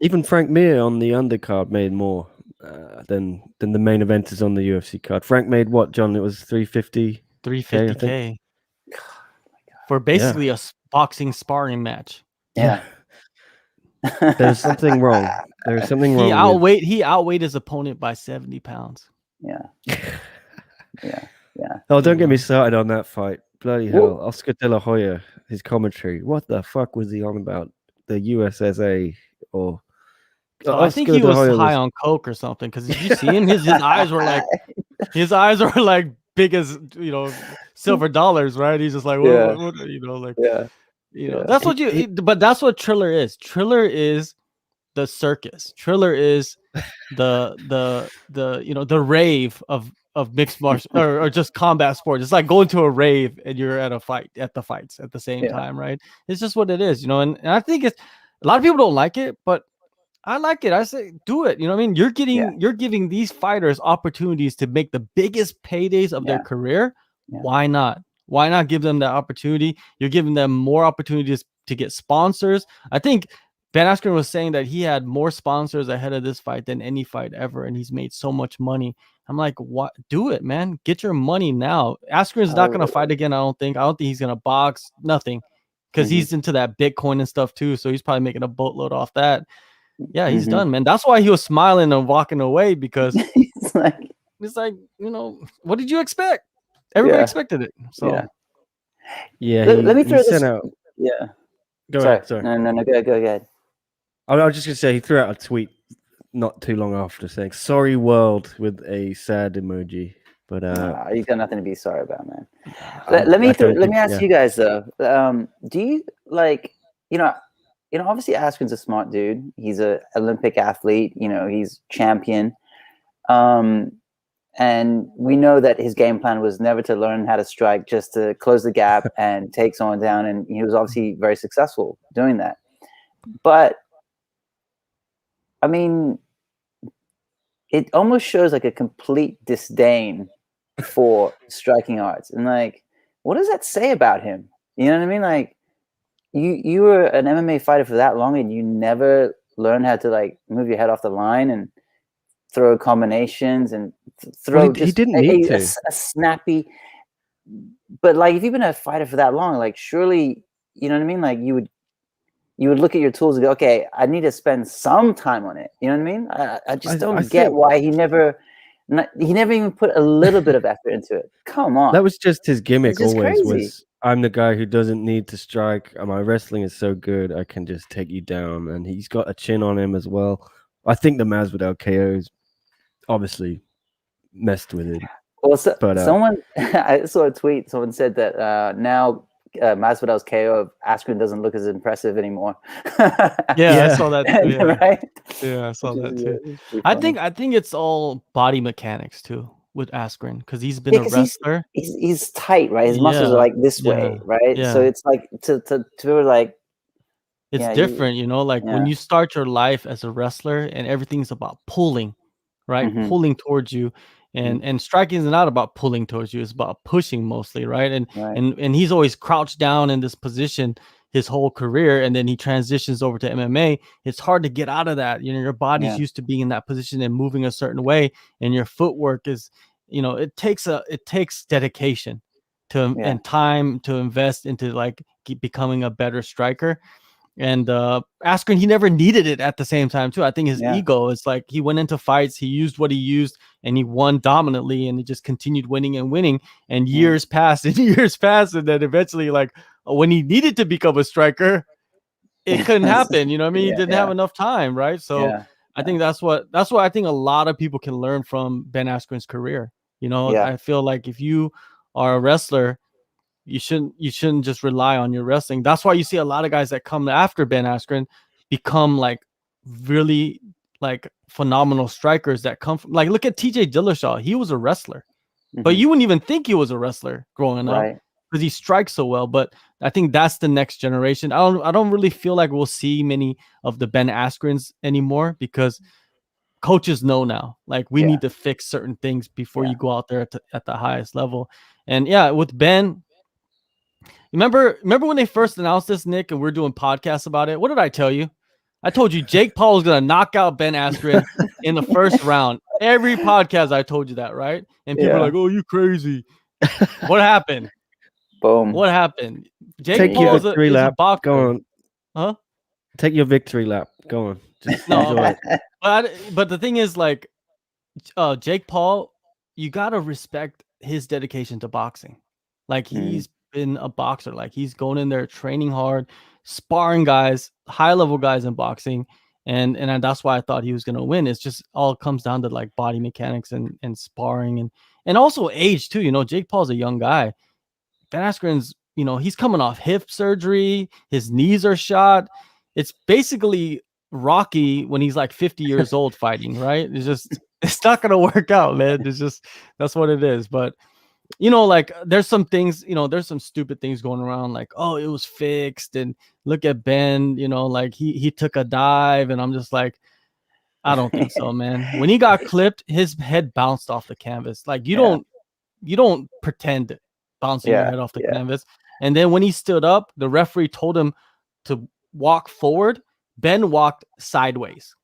even Frank Mir on the undercard made more than the main eventers on the UFC card. Frank made what, John? It was 350K for basically a boxing sparring match. Yeah. There's something wrong. There's something wrong. He outweighed his opponent by 70 pounds. Yeah. Oh, don't get me started on that fight. Bloody hell. Oscar De La Hoya, his commentary. What the fuck was he on about? The USSA or... I think he was high on coke or something, because did you see him? His eyes were like big as silver dollars, right? He's just like, that's what but that's what Triller is. Triller is the circus. Triller is the rave of mixed martial or just combat sports. It's like going to a rave and you're at the fights at the same time, right? It's just what it is, and I think it's a lot of people don't like it, but I like it. I say, do it. You know what I mean? You're giving these fighters opportunities to make the biggest paydays of their career. Yeah. Why not? Why not give them that opportunity? You're giving them more opportunities to get sponsors. I think Ben Askren was saying that he had more sponsors ahead of this fight than any fight ever, and he's made so much money. I'm like, what? Do it, man. Get your money now. Askren's not going to fight again, I don't think. He's going to box. Nothing. Because he's into that Bitcoin and stuff too, so he's probably making a boatload off that. Yeah, he's done, man. That's why he was smiling and walking away, because it's like, what did you expect? Everybody expected it. So let me throw this out. Yeah. Go ahead. Sorry. No, go ahead. I was just gonna say he threw out a tweet not too long after saying "Sorry world" with a sad emoji. But you got nothing to be sorry about, man. Let me ask you guys though. Do you like, obviously Askren's a smart dude. He's an Olympic athlete. He's champion. And we know that his game plan was never to learn how to strike, just to close the gap and take someone down. And he was obviously very successful doing that. But, I mean, it almost shows like a complete disdain for striking arts. And like, what does that say about him? You know what I mean? Like, you were an MMA fighter for that long and you never learned how to like move your head off the line and throw combinations and throw he didn't need to. A snappy. But like, if you've been a fighter for that long, like surely, you know what I mean? Like you would look at your tools and go, okay, I need to spend some time on it. You know what I mean? I just don't get why he never even put a little bit of effort into it. Come on. That was just his gimmick always. Crazy. Was I'm the guy who doesn't need to strike. My wrestling is so good, I can just take you down. And he's got a chin on him as well. I think the Masvidal KOs obviously messed with it. Well, someone I saw a tweet. Someone said that now Masvidal's KO of Askren doesn't look as impressive anymore. Yeah, I saw that too. Yeah. Right? Yeah, I saw that too. I think it's all body mechanics too with Askren because he's been a wrestler. He's tight, right? His muscles are like this way, right? Yeah. So it's like to like. It's different, like when you start your life as a wrestler and everything's about pulling, right? Mm-hmm. Pulling towards you. And striking is not about pulling towards you; it's about pushing mostly, right? And he's always crouched down in this position his whole career, and then he transitions over to MMA. It's hard to get out of that. Your body's used to being in that position and moving a certain way, and your footwork is, it takes dedication and time to invest into like becoming a better striker. And Askren, he never needed it at the same time too. I think his ego is like he went into fights, he used what he used, and he won dominantly, and he just continued winning and winning. And years passed and years passed, and then eventually, like when he needed to become a striker, it couldn't happen. You know what I mean? He didn't have enough time, right? So I think that's why I think a lot of people can learn from Ben Askren's career. I feel like if you are a wrestler, you shouldn't just rely on your wrestling. That's why you see a lot of guys that come after Ben Askren become like really like phenomenal strikers that come from, like, look at TJ Dillashaw. He was a wrestler, but you wouldn't even think he was a wrestler growing up because he strikes so well. But I think that's the next generation. I don't really feel like we'll see many of the Ben Askrens anymore because coaches know now, like we need to fix certain things before you go out there at the highest level. And with Ben, Remember when they first announced this, Nick, and we're doing podcasts about it? What did I tell you? I told you Jake Paul was going to knock out Ben Askren in the first round. Every podcast I told you that, right? And people are like, "Oh, you crazy." What happened? Boom. What happened? Jake Paul is a boxer. Go on. Huh? Take your victory lap. Go on. Just enjoy it. But the thing is, like, Jake Paul, you got to respect his dedication to boxing. Like, he's been a boxer. Like, he's going in there training hard, sparring guys, high level guys in boxing, and that's why I thought he was going to win. It's just all comes down to like body mechanics and sparring and also age too. Jake Paul's a young guy. Ben Askren's, he's coming off hip surgery, his knees are shot. It's basically Rocky when he's like 50 years old fighting, right? It's not going to work out, man. That's what it is. But like there's some things, there's some stupid things going around like, oh, it was fixed. And look at Ben, like he took a dive. And I'm just like, I don't think so, man. When he got clipped, his head bounced off the canvas. Like you don't pretend bouncing your head off the canvas. And then when he stood up, the referee told him to walk forward. Ben walked sideways.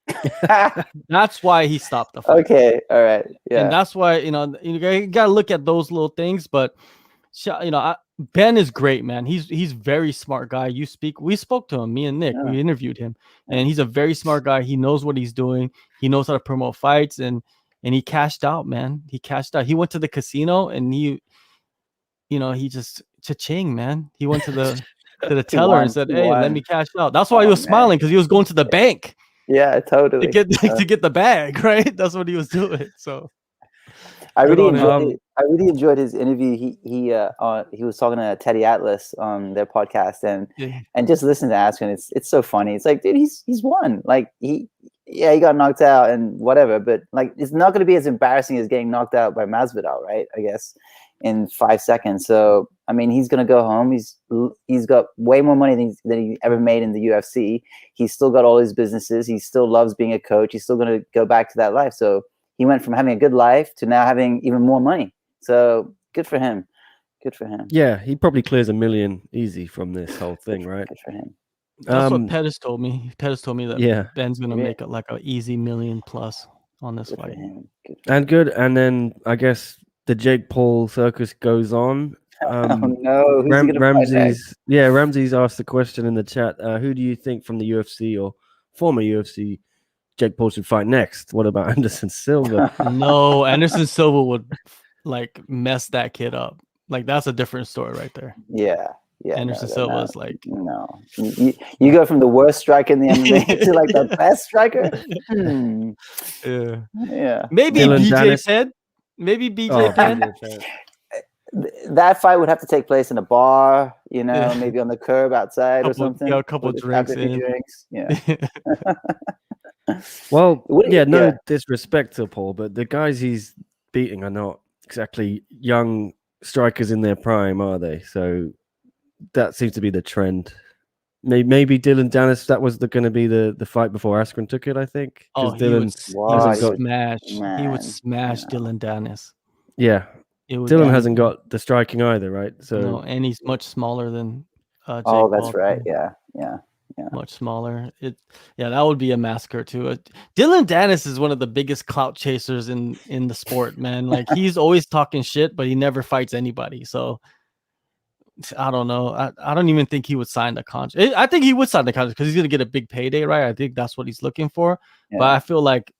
That's why he stopped the fight. Okay, all right, yeah. And that's why you got to look at those little things. But Ben is great, man. He's very smart guy. We spoke to him, me and Nick. We interviewed him, and he's a very smart guy. He knows what he's doing. He knows how to promote fights, and he cashed out, man. He cashed out. He went to the casino, and he just cha-ching, man. He went to the teller and said, "Hey, let me cash out." That's why he was smiling, because he was going to the bank. Yeah, totally. To get the bag, right? That's what he was doing. So, I Good really on him. enjoyed. I really enjoyed his interview. He was talking to Teddy Atlas on their podcast, and just listen to Askren. It's so funny. It's like, dude, he's won. Like he got knocked out and whatever, but like it's not going to be as embarrassing as getting knocked out by Masvidal, right? I guess in 5 seconds. So I mean, he's going to go home. He's got way more money than he ever made in the UFC. He's still got all his businesses. He still loves being a coach. He's still going to go back to that life. So he went from having a good life to now having even more money. So good for him. Good for him. Yeah, he probably clears $1 million easy from this whole thing, right? Good for him. That's what Pettis told me. Pettis told me that Ben's gonna make it like an easy $1 million plus on this fight. Good. And then I guess the Jake Paul circus goes on. Oh no, who's he gonna fight next? Ramsey's asked the question in the chat. Who do you think from the UFC or former UFC Jake Paul should fight next? What about Anderson Silva? No, Anderson Silva would like mess that kid up. Like that's a different story right there. Yeah. Anderson Silva is like you go from the worst striker in the MMA to like the best striker. Yeah. Maybe BJ Penn. Maybe BJ Penn. That fight would have to take place in a bar, maybe on the curb outside or something. Yeah, a couple of drinks. Yeah. Well, no disrespect to Paul, but the guys he's beating are not exactly young strikers in their prime, are they? So that seems to be the trend. Maybe Dylan Dennis. That was going to be the fight before Askren took it, I think. Oh, he would smash Dylan Dennis. Yeah, Dylan hasn't got the striking either, right? So no, and he's much smaller than. Jake Paul. Right. Yeah. Much smaller. That would be a massacre too. Dylan Dennis is one of the biggest clout chasers in the sport, man. Like he's always talking shit, but he never fights anybody. So I don't know. I don't even think he would sign the contract. I think he would sign the contract because he's gonna get a big payday, right? I think that's what he's looking for. Yeah. But I feel like,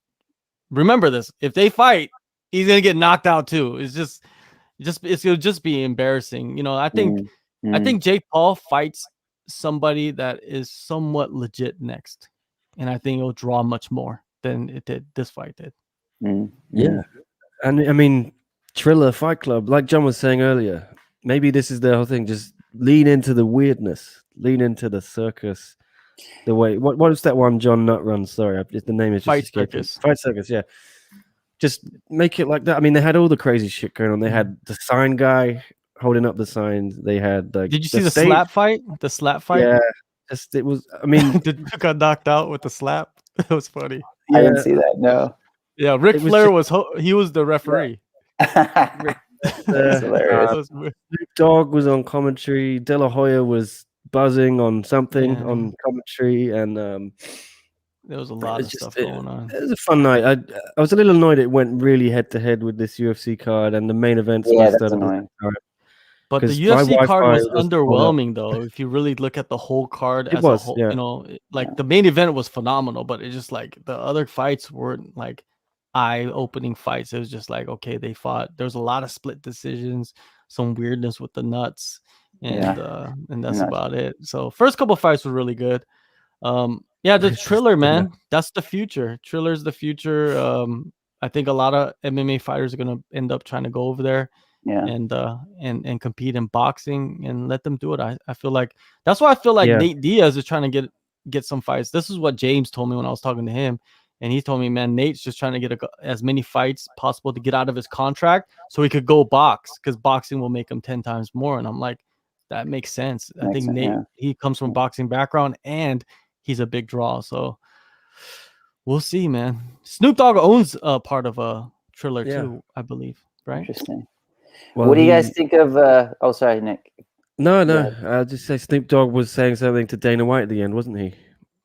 remember this: if they fight, he's gonna get knocked out too. It'll just be embarrassing. I think Jake Paul fights somebody that is somewhat legit next, and I think it'll draw much more than this fight did. Yeah, and I mean, Triller Fight Club, like John was saying earlier, maybe this is the whole thing. Just lean into the weirdness, lean into the circus. The way what was that one John Nutt runs? Sorry, the name is just Fight Circus. Fight Circus, yeah. Just make it like that. I mean, they had all the crazy shit going on. They had the sign guy holding up the signs. They had like. Did you see the slap fight? The slap fight? Yeah, it was. I mean, got knocked out with the slap. It was funny. Yeah. I didn't see that. No. Yeah, Ric Flair was the referee. Snoop Dogg was on commentary. De La Hoya was buzzing on something on commentary, and there was a lot of stuff going on. It was a fun night. I was a little annoyed it went really head to head with this UFC card, and the main events. That's annoying. But the UFC card was underwhelming, though. If you really look at the whole card as a whole, the main event was phenomenal, but it's just like the other fights weren't like eye-opening fights. It was just like, okay, they fought. There's a lot of split decisions, some weirdness with the nuts, and that's about it. So first couple fights were really good. The Triller, man, that's the future. Triller's the future. I think a lot of MMA fighters are gonna end up trying to go over there. And compete in boxing and let them do it. I feel like that's why I feel like Nate Diaz is trying to get some fights. This is what James told me when I was talking to him, and he told me, man, Nate's just trying to get as many fights possible to get out of his contract so he could go box, because boxing will make him 10 times more. And I'm like, that makes sense. I think Nate, he comes from a boxing background and he's a big draw. So we'll see, man. Snoop Dogg owns a part of a Triller too, I believe. Right? Interesting. Well, what do you guys think of? Sorry, Nick. No. I'll just say Snoop Dogg was saying something to Dana White at the end, wasn't he?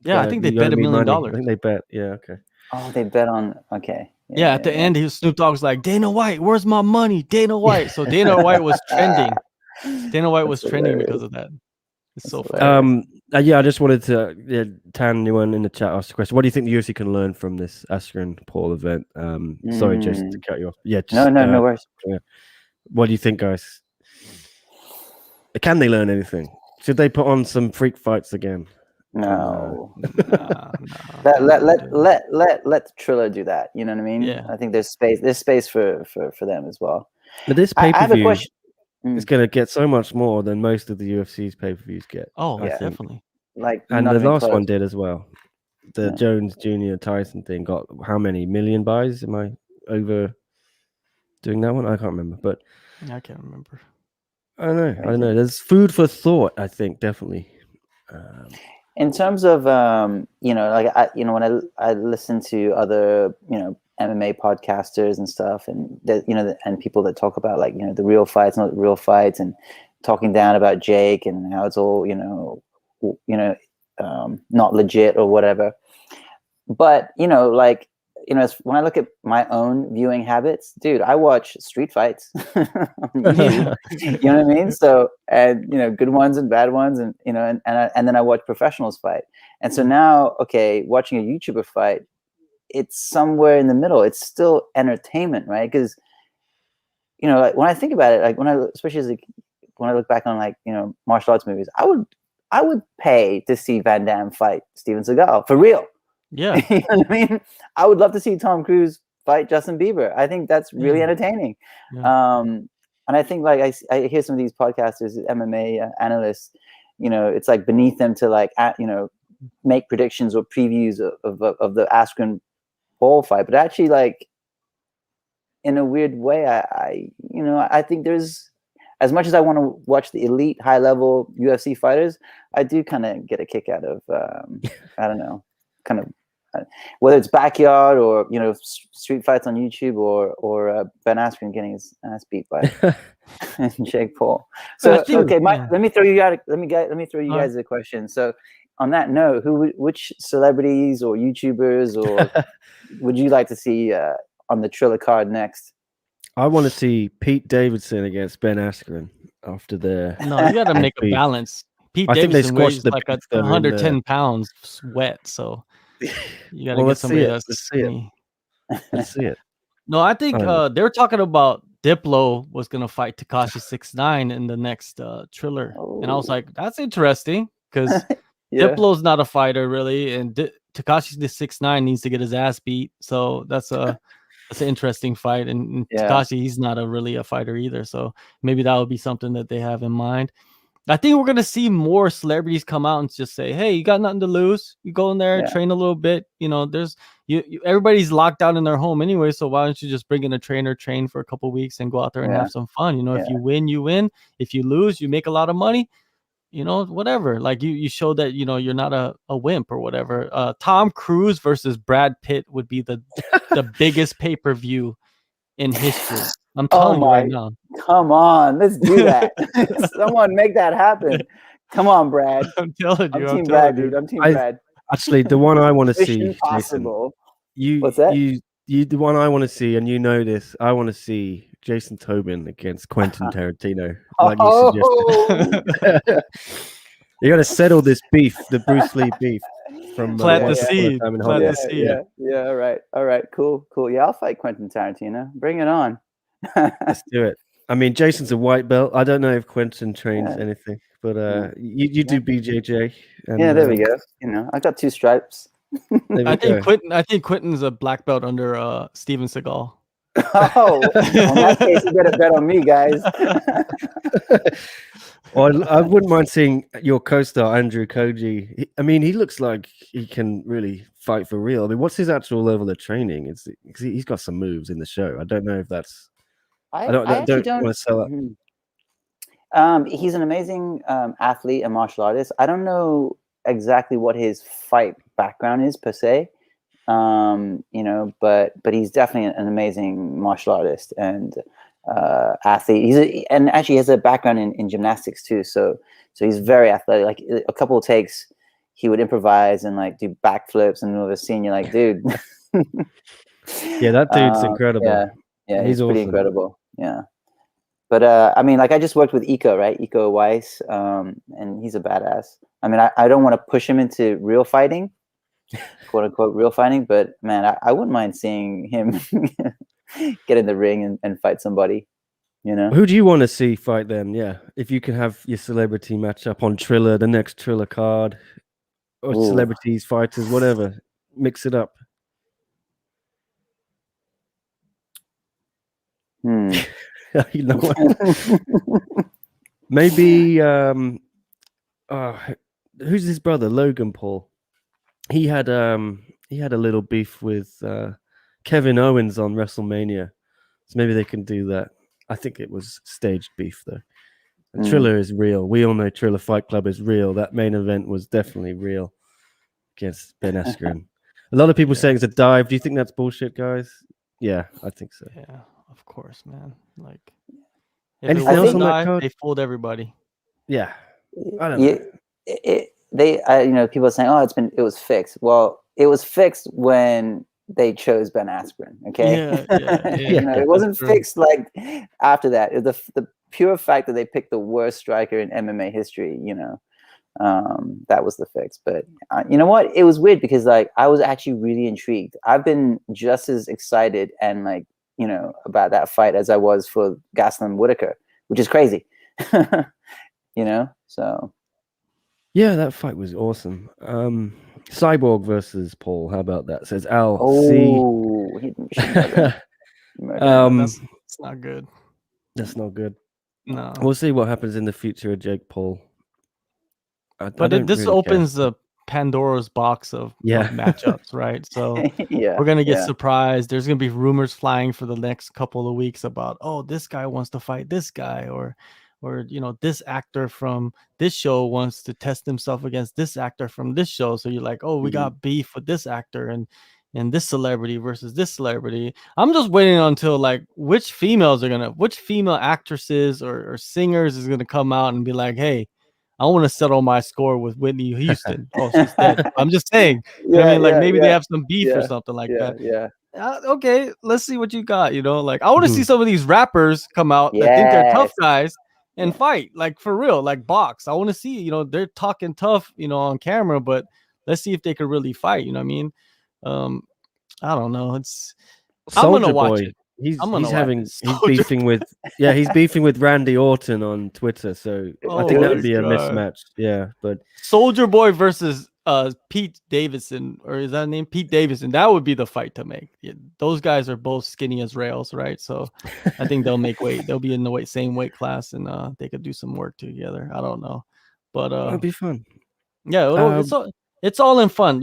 Yeah, I think they bet $1 million. I think they bet. Yeah, okay. Oh, they bet on. Okay. Yeah, at the end, Snoop Dogg's like, Dana White, where's my money? Dana White. So Dana White was trending. Dana White was trending because of that. It's so funny. I just wanted to Tan, anyone in the chat asked a question. What do you think the UFC can learn from this Askren Paul event? Sorry, Jason, to cut you off. Yeah, no worries. Yeah. What do you think, guys? Can they learn anything? Should they put on some freak fights again? No. let Triller do that. You know what I mean? Yeah. I think there's space for them as well. But this I have a pay-per-view question. is going to get so much more than most of the UFC's pay-per-views get. Oh, I yeah, think. definitely. Like, And not the even last close. one did as well. The Yeah. Jones Jr. Tyson thing got how many million buys? Am I over doing that one? I can't remember, but I can't remember. I don't know. I don't know. Crazy. There's food for thought, I think, definitely. In terms of like when I listen to other MMA podcasters and stuff, and and people that talk about like the real fights, not the real fights, and talking down about Jake and how it's all not legit or whatever. But like when I look at my own viewing habits, dude, I watch street fights on YouTube. You know what I mean? So, and good ones and bad ones, and and then I watch professionals fight. And so now, okay, watching a YouTuber fight, it's somewhere in the middle. It's still entertainment, right? Because like when I think about it, like especially when I look back on like martial arts movies, I would pay to see Van Damme fight Steven Seagal for real. Yeah. You know what I mean? I would love to see Tom Cruise fight Justin Bieber. I think that's really entertaining. Yeah. And I think like I hear some of these podcasters, MMA analysts, it's like beneath them to like make predictions or previews of the Askren Paul fight. But actually, like in a weird way, I think there's, as much as I want to watch the elite high level UFC fighters, I do kind of get a kick out of I don't know, kind of whether it's backyard or street fights on YouTube or Ben Askren getting his ass beat by Jake Paul. So okay, let me throw you out. Let me throw you guys a question. So on that note, which celebrities or YouTubers or would you like to see on the Triller card next? I want to see Pete Davidson against Ben Askren after their. No, you got to make a balance. Pete Davidson weighs like 110 pounds wet, so you got to get somebody that's skinny. Let's see it. No, I think they're talking about Diplo was gonna fight Tekashi 6ix9ine in the next Triller, and I was like, that's interesting because Diplo's not a fighter really, and Tekashi 6ix9ine needs to get his ass beat, so that's an interesting fight. And Tekashi, he's not really a fighter either, so maybe that would be something that they have in mind. I think we're gonna see more celebrities come out and just say, "Hey, you got nothing to lose. You go in there, train a little bit. There's everybody's locked down in their home anyway. So why don't you just bring in a trainer, train for a couple of weeks, and go out there and have some fun? If you win, you win. If you lose, you make a lot of money. Whatever. Like you show that you're not a wimp or whatever. Tom Cruise versus Brad Pitt would be the biggest pay-per-view in history. I'm telling you right now. Come on, let's do that. Someone make that happen. Come on, Brad. I'm telling you. I'm Team Brad, dude. I'm Team Brad. Actually, the one I want to see, Impossible. Jason, what's that? You, the one I want to see, and this. I want to see Jason Tobin against Quentin Tarantino, like you suggested. You got to settle this beef, the Bruce Lee beef. From plant the seed. Yeah. All right. Cool. Yeah, I'll fight Quentin Tarantino. Bring it on. Let's do it. I mean, Jason's a white belt. I don't know if Quentin trains anything, but you do BJJ. And, there we go. I got 2 stripes. I think Quentin's a black belt under Steven Seagal. Oh, in that case, you better bet on me, guys. Well, I wouldn't mind seeing your co-star Andrew Koji. I mean, he looks like he can really fight for real. I mean, what's his actual level of training? He's got some moves in the show. I don't know if that's. I don't want to sell up. He's an amazing athlete and martial artist. I don't know exactly what his fight background is per se, but he's definitely an amazing martial artist and athlete. And actually has a background in gymnastics too. So he's very athletic. Like a couple of takes, he would improvise and like do backflips, and over scene, you're like, dude. Yeah, that dude's incredible. Yeah, he's pretty incredible. Yeah. But I mean, like I just worked with Iko, right? Iko Weiss, and he's a badass. I mean, I don't want to push him into real fighting, quote unquote real fighting, but man, I wouldn't mind seeing him get in the ring and fight somebody. Who do you want to see fight then? Yeah, if you can have your celebrity match up on Triller, the next Triller card, or celebrities, fighters, whatever. mix it up? You know what? Maybe who's his brother? Logan Paul. He had a little beef with Kevin Owens on WrestleMania. So maybe they can do that. I think it was staged beef though. And Triller is real. We all know Triller Fight Club is real. That main event was definitely real against Ben Askren. A lot of people saying it's a dive. Do you think that's bullshit, guys? Yeah, I think so. Yeah, of course, man. Like, if anything it else was on a that dive, card? they fooled everybody. Yeah, I don't know. People are saying, "Oh, it was fixed." Well, it was fixed when they chose Ben Askren. Okay, it wasn't fixed like after that. The pure fact that they picked the worst striker in MMA history. That was the fix. But you know what? It was weird because like I was actually really intrigued. I've been just as excited and like about that fight as I was for Gastelum Whittaker, which is crazy. So. Yeah, that fight was awesome. Cyborg versus Paul. How about that? Says Al. Oh, that's not good. That's not good. No. We'll see what happens in the future of Jake Paul. This opens the Pandora's box of matchups, right? So we're gonna get surprised. There's gonna be rumors flying for the next couple of weeks about, oh, this guy wants to fight this guy, or this actor from this show wants to test himself against this actor from this show. So you're like, oh, we got beef with this actor and this celebrity versus this celebrity. I'm just waiting until like which female actresses or singers is gonna come out and be like, hey, I want to settle my score with Whitney Houston. Oh, she's dead. I'm just saying. Maybe they have some beef or something like that. Yeah. Okay, let's see what you got. Like I want to see some of these rappers come out that think they're tough guys and fight, like for real, like box. I want to see, they're talking tough, on camera, but let's see if they could really fight. You know what I mean? I don't know. I'm gonna watch it. He's beefing with Randy Orton on Twitter, so I think that would be a mismatch. Yeah, but Soldier Boy versus Pete Davidson, or is that name Pete Davidson? That would be the fight to make. Yeah, those guys are both skinny as rails, right? So I think they'll make weight. They'll be in the same weight class, and they could do some work together. I don't know, but it'll be fun. Yeah, it's all in fun.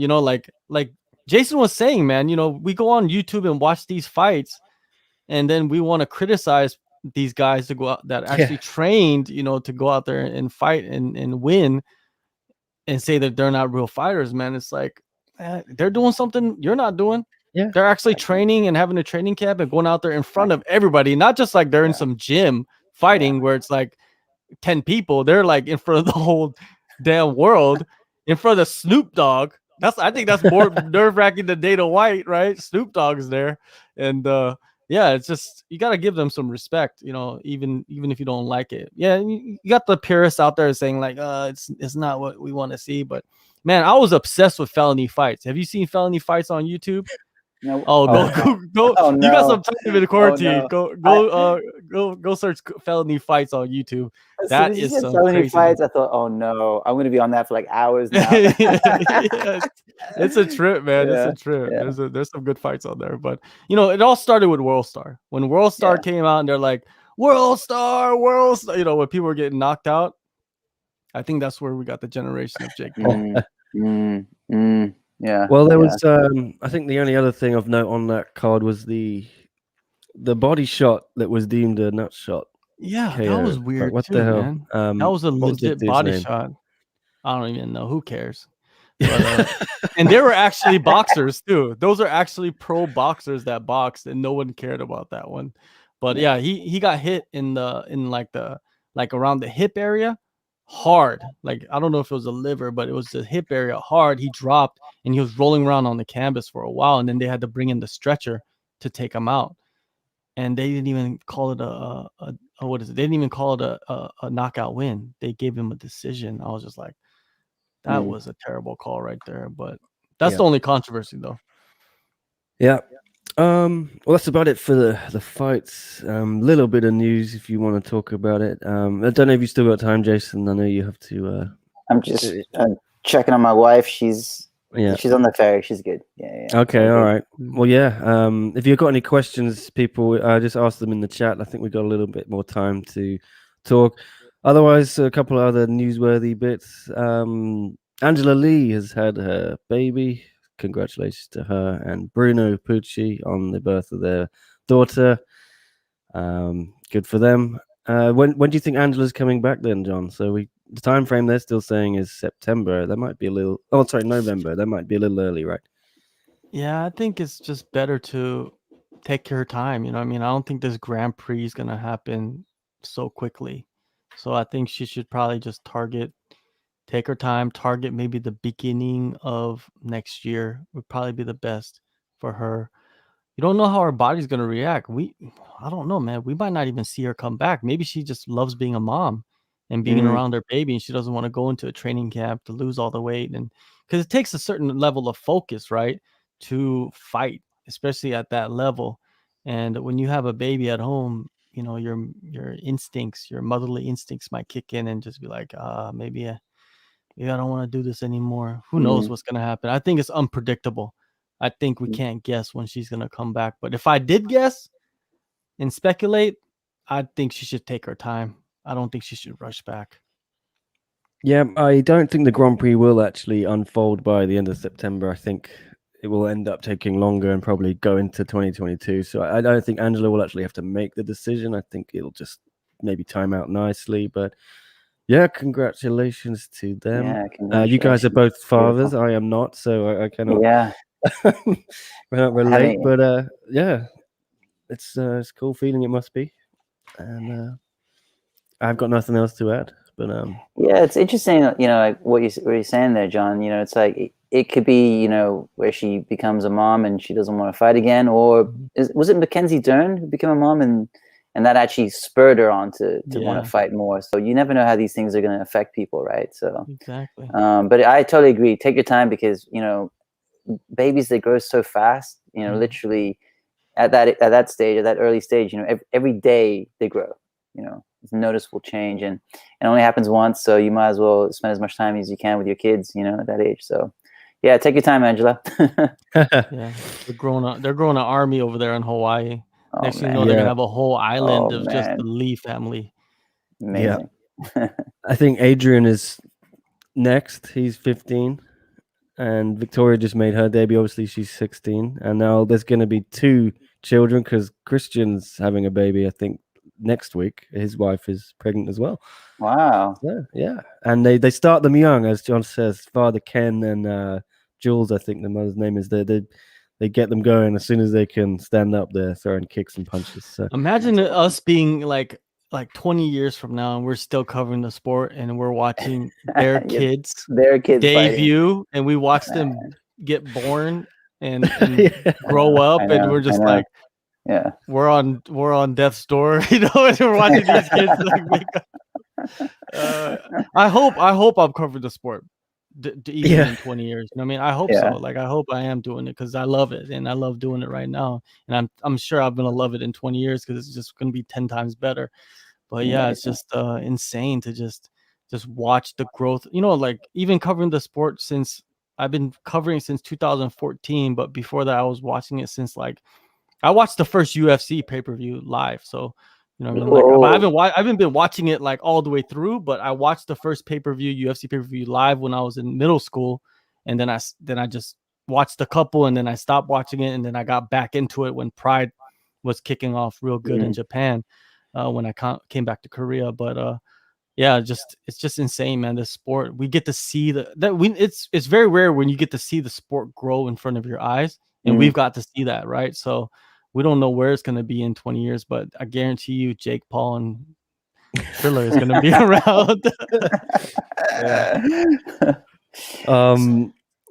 Like Jason was saying, man. We go on YouTube and watch these fights, and then we want to criticize these guys to go out that actually trained, to go out there and fight and win, and say that they're not real fighters, man. It's like they're doing something you're not doing. Yeah, they're actually training and having a training camp and going out there in front of everybody, not just like they're in some gym fighting where it's like 10 people. They're like in front of the whole damn world, in front of Snoop Dogg. I think that's more nerve-wracking than Dana White, right? Snoop Dogg is there, and it's just you got to give them some respect, even if you don't like it. Yeah, you got the purists out there saying like, it's not what we want to see. But man, I was obsessed with Felony Fights. Have you seen Felony Fights on YouTube? No. Go! Oh, no. You got some time in quarantine. Oh, no. Go search Felony Fights on YouTube. As that soon as is you said some Felony crazy Fights. I thought, oh no, I'm gonna be on that for like hours now. It's a trip, man. It's a trip. There's some good fights on there, but it all started with World Star. When World Star came out, and they're like, World Star. When people were getting knocked out, I think that's where we got the generation of Jake Paul. Yeah. Well, there was. I think the only other thing of note on that card was the body shot that was deemed a nut shot. Yeah, KO. that was weird. What too, the hell? Man. That was a legit body name? shot. I don't even know. Who cares? But, and they were actually boxers too. Those are actually pro boxers that boxed, and no one cared about that one. But yeah, he got hit in around the hip area hard. Like I don't know if it was a liver, but it was the hip area hard. He dropped and he was rolling around on the canvas for a while, and then they had to bring in the stretcher to take him out. And they didn't even call it what is it? They didn't even call it a knockout win. They gave him a decision. I was just like, that was a terrible call right there. But that's the only controversy, though. Yeah. Well, that's about it for the fights. Little bit of news if you want to talk about it. I don't know if you still got time, Jason. I know you have to. I'm just checking on my wife. She's on the ferry. She's good. Yeah. Okay, all right. Mm. Well, yeah. If you've got any questions, people, just ask them in the chat. I think we got a little bit more time to talk. Otherwise, a couple of other newsworthy bits. Angela Lee has had her baby. Congratulations to her and Bruno Pucci on the birth of their daughter. Good for them. When do you think Angela's coming back then, John? So the time frame they're still saying is September. That might be a little. Oh, sorry, November. That might be a little early, right? Yeah, I think it's just better to take your time. You know, what I mean, I don't think this Grand Prix is gonna happen so quickly. So I think she should probably just take her time, target maybe the beginning of next year would probably be the best for her. You don't know how her body's gonna react. I don't know, man. We might not even see her come back. Maybe she just loves being a mom and being around her baby, and she doesn't want to go into a training camp to lose all the weight. And because it takes a certain level of focus, right, to fight, especially at that level. And when you have a baby at home, you know your instincts, your motherly instincts might kick in and just be like, maybe I don't want to do this anymore. Who knows what's gonna happen? I think it's unpredictable. I think we can't guess when she's gonna come back. But if I did guess and speculate, I think she should take her time. I don't think she should rush back. Yeah, I don't think the Grand Prix will actually unfold by the end of September. I think it will end up taking longer and probably go into 2022. So I don't think Angela will actually have to make the decision. I think it'll just maybe time out nicely. But yeah, congratulations to them. Yeah, You congratulations. guys are both fathers. Beautiful. I am not, so I cannot Yeah. relate. But yeah, it's cool feeling. It must be, and I've got nothing else to add. But Yeah, it's interesting, you know, like what you're saying there, John. You know, it's like it could be, you know, where she becomes a mom and she doesn't want to fight again, or was it Mackenzie Dern who became a mom and that actually spurred her on to want to fight more. So you never know how these things are going to affect people, right? So Exactly. but I totally agree. Take your time because you know, babies, they grow so fast. You know, literally at that stage, at that early stage, you know, every day they grow. You know, it's a noticeable change, and it only happens once. So you might as well spend as much time as you can with your kids. You know, at that age. So yeah, take your time, Angela. Yeah, they're growing an army over there in Hawaii. Oh, Next thing you man. know, they're gonna have a whole island Oh, of just man. the Lee family. Amazing. Yeah. I think Adrian is next. He's 15. And Victoria just made her debut. Obviously, she's 16. And now there's going to be 2 children because Christian's having a baby, I think, next week. His wife is pregnant as well. Wow. Yeah. And they start them young, as John says. Father Ken and Jules, I think the mother's name is. They get them going as soon as they can stand up. They're throwing kicks and punches. So Imagine us being like 20 years from now and we're still covering the sport and we're watching their kids debut fighting. And we watch them get born and grow up and we're just like, yeah, we're on death's door, you know, and we're watching these kids like I hope I'm covering the sport even in 20 years. You know what I mean? I hope so. Like I hope I am doing it because I love it and I love doing it right now. And I'm sure I'm gonna love it in 20 years because it's just gonna be 10 times better. But yeah, it's just insane to just watch the growth. You know, like even covering the sport since I've been covering since 2014, but before that I was watching it since like I watched the first UFC pay-per-view live. So, you know what I mean? Like, but I haven't been watching it like all the way through, but I watched the first pay-per-view UFC pay-per-view live when I was in middle school, and then I just watched a couple, and then I stopped watching it, and then I got back into it when Pride was kicking off real good in Japan, when I came back to Korea. But yeah, it's just insane, man. This sport, we get to see it's very rare when you get to see the sport grow in front of your eyes, and we've got to see that, right? So we don't know where it's going to be in 20 years, but I guarantee you Jake Paul and Triller is going to be around.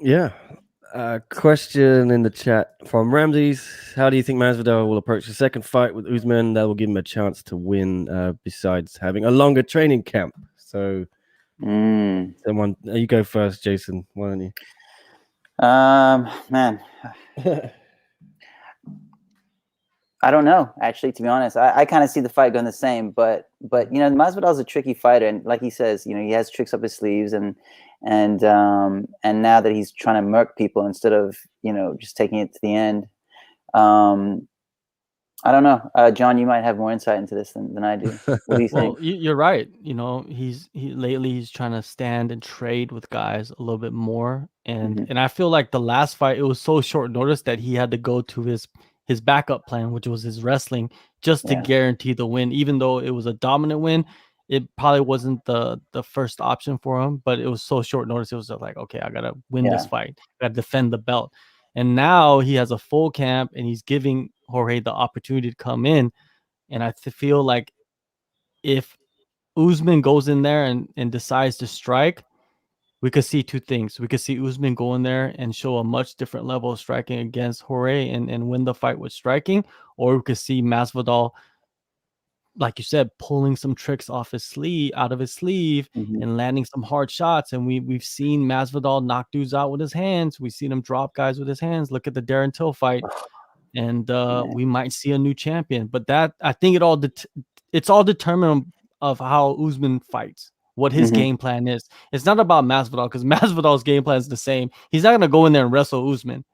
Yeah. Question in the chat from Ramses. How do you think Masvidal will approach the second fight with Usman that will give him a chance to win, besides having a longer training camp? So someone, you go first, Jason. Why don't you? Man. I don't know, actually, to be honest. I kind of see the fight going the same, but Masvidal's a tricky fighter, and like he says, he has tricks up his sleeves, and now that he's trying to murk people instead of just taking it to the end. I don't know, John. You might have more insight into this than I do. What do you think? Well, you're right. Lately he's trying to stand and trade with guys a little bit more, and I feel like the last fight, it was so short notice that he had to go to his backup plan, which was his wrestling, just to guarantee the win. Even though it was a dominant win, it probably wasn't the first option for him, but it was so short notice. It was just like, okay, I gotta win this fight, gotta defend the belt. And now he has a full camp, and he's giving Jorge the opportunity to come in. And I feel like if Usman goes in there and decides to strike, we could see two things. We could see Usman go in there and show a much different level of striking against Jorge and win the fight with striking, or we could see Masvidal, like you said, pulling some tricks out of his sleeve and landing some hard shots. And we've seen Masvidal knock dudes out with his hands. We've seen him drop guys with his hands. Look at the Darren Till fight. And we might see a new champion. But that, I think it's all determined of how Usman fights, what his game plan is. It's not about Masvidal, because Masvidal's game plan is the same. He's not going to go in there and wrestle Usman.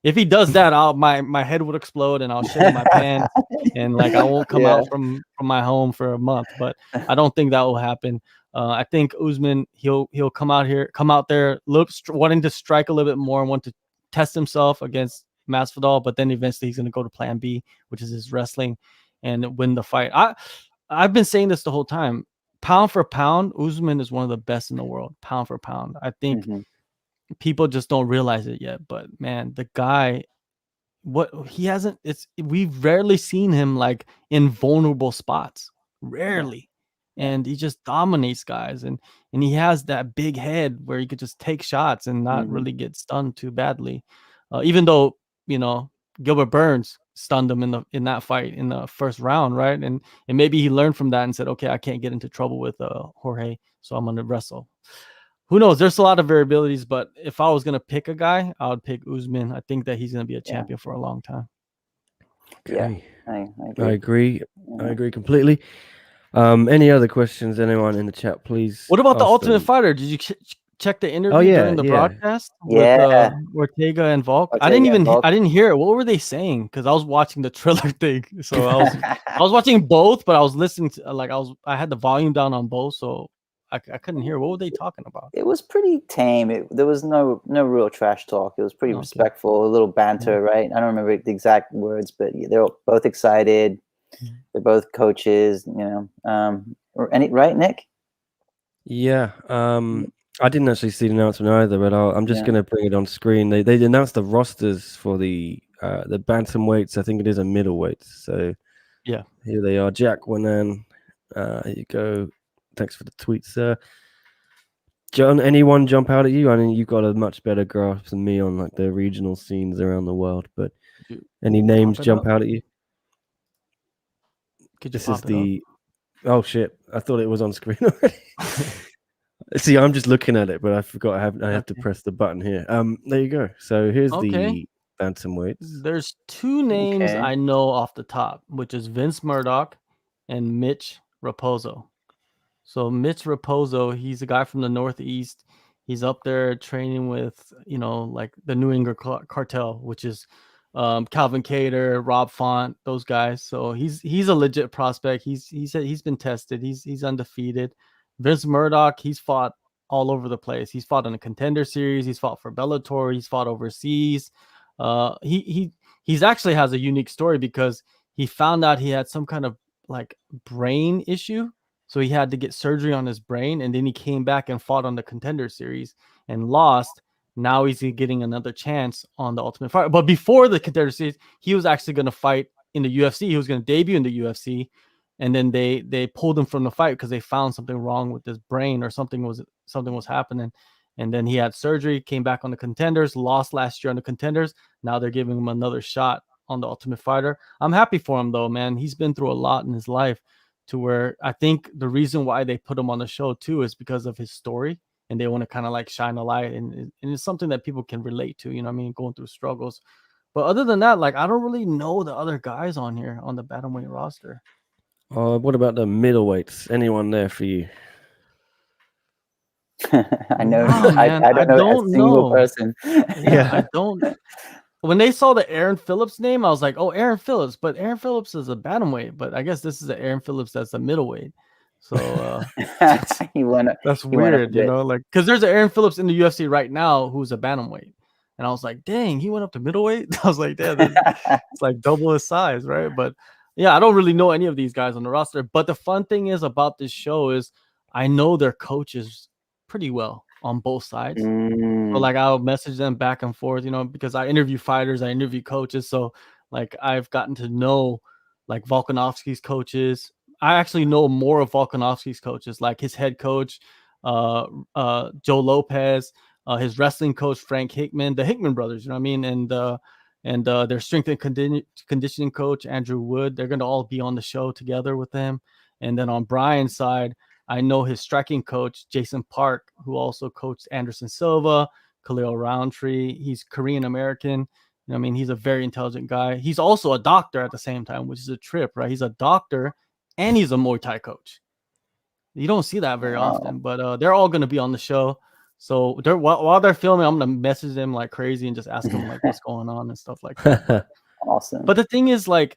If he does that, my head would explode and I'll shit in my pants, and like I won't come out from my home for a month. But I don't think that will happen. I think Usman, he'll come out there wanting to strike a little bit more and want to test himself against Masvidal, but then eventually he's going to go to plan B, which is his wrestling, and win the fight. I've been saying this the whole time. Pound for pound, Usman is one of the best in the world. Pound for pound. I think people just don't realize it yet, but man, the guy, we've rarely seen him like in vulnerable spots. Rarely. And he just dominates guys, and he has that big head where he could just take shots and not really get stunned too badly. Even though, Gilbert Burns stunned him in that fight in the first round, right? And maybe he learned from that and said, okay, I can't get into trouble with Jorge, so I'm gonna wrestle. Who knows? There's a lot of variabilities, but if I was gonna pick a guy, I would pick Usman. I think that he's gonna be a champion for a long time. Okay. Yeah, I agree. I agree completely. Any other questions? Anyone in the chat, please? What about the Ultimate Fighter? Did you check the interview during the broadcast with Ortega and Volk? I didn't hear it. What were they saying? Because I was watching the Triller thing, so I was watching both, but I was listening to I had the volume down on both, so I couldn't hear. What were they talking about? It was pretty tame. There was no real trash talk. It was pretty respectful, a little banter, right? I don't remember the exact words, but they're both excited. They're both coaches, right, Nick? Yeah. I didn't actually see the announcement either, but I'm just going to bring it on screen. They announced the rosters for the bantamweights. I think it is a middleweight. So yeah, here they are. Jack Wanan. Here you go. Thanks for the tweets, sir. John, anyone jump out at you? I mean, you've got a much better grasp than me on like the regional scenes around the world, but any names jump out at you? This is the oh shit! I thought it was on screen already. See, I'm just looking at it, but I forgot I have to press the button here. There you go. So here's the bantamweights. There's two names I know off the top, which is Vince Murdoch and Mitch Raposo. So Mitch Raposo, he's a guy from the Northeast. He's up there training with, like the New England Cartel, which is Calvin Cater, Rob Font, those guys. So he's a legit prospect. He's been tested. He's undefeated. Vince Murdoch, he's fought all over the place. He's fought in a Contender Series. He's fought for Bellator. He's fought overseas. He's actually has a unique story because he found out he had some kind of like brain issue. So he had to get surgery on his brain, and then he came back and fought on the Contender Series and lost. Now he's getting another chance on the Ultimate Fighter. But before the Contender Series, he was actually going to fight in the UFC. He was going to debut in the UFC, and then they pulled him from the fight because they found something wrong with his brain or something was happening. And then he had surgery, came back on the Contenders, lost last year on the Contenders. Now they're giving him another shot on the Ultimate Fighter. I'm happy for him though, man. He's been through a lot in his life, to where I think the reason why they put him on the show too is because of his story, and they want to kind of like shine a light, and it's something that people can relate to, going through struggles. But other than that, like I don't really know the other guys on here on the bantamweight roster. What about the middleweights? Anyone there for you? I know. Nah, man, I I don't know a don't single know. person. Yeah, I don't. When they saw the Aaron Phillips name, I was like, oh, Aaron Phillips. But Aaron Phillips is a bantamweight. But I guess this is the Aaron Phillips that's a middleweight. So He went up. that's He went up a weird, you bit. know, like because there's an Aaron Phillips in the UFC right now who's a bantamweight. And I was like, dang, he went up to middleweight. I was like, damn, it's like double his size, right? But yeah, I don't really know any of these guys on the roster. But the fun thing is about this show is I know their coaches pretty well on both sides. So like I'll message them back and forth, you know, because I interview fighters, I interview coaches. So like I've gotten to know like Volkanovski's coaches. I actually know more of Volkanovski's coaches, like his head coach, Joe Lopez, his wrestling coach Frank Hickman, the Hickman brothers, you know what I mean, and their strength and conditioning coach Andrew Wood. They're going to all be on the show together with him. And then on Brian's side, I know his striking coach Jason Park, who also coached Anderson Silva, Khalil Roundtree. He's Korean American. You know, I mean, he's a very intelligent guy. He's also a doctor at the same time, which is a trip, right? He's a doctor and he's a Muay Thai coach. You don't see that very often, but they're all going to be on the show. So while they're filming, I'm going to message them like crazy and just ask them like what's going on and stuff like that. But, Awesome. but the thing is, like,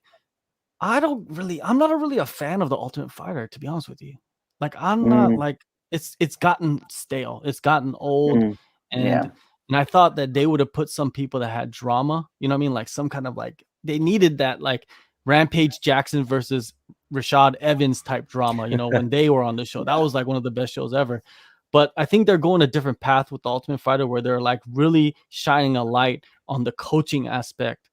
I'm not really a fan of the Ultimate Fighter, to be honest with you. Like, I'm not like it's gotten stale, it's gotten old, and I thought that they would have put some people that had drama, you know what I mean? Like some kind of like they needed that like Rampage Jackson versus Rashad Evans type drama, you know, when they were on the show. That was like one of the best shows ever. But I think they're going a different path with the Ultimate Fighter where they're like really shining a light on the coaching aspect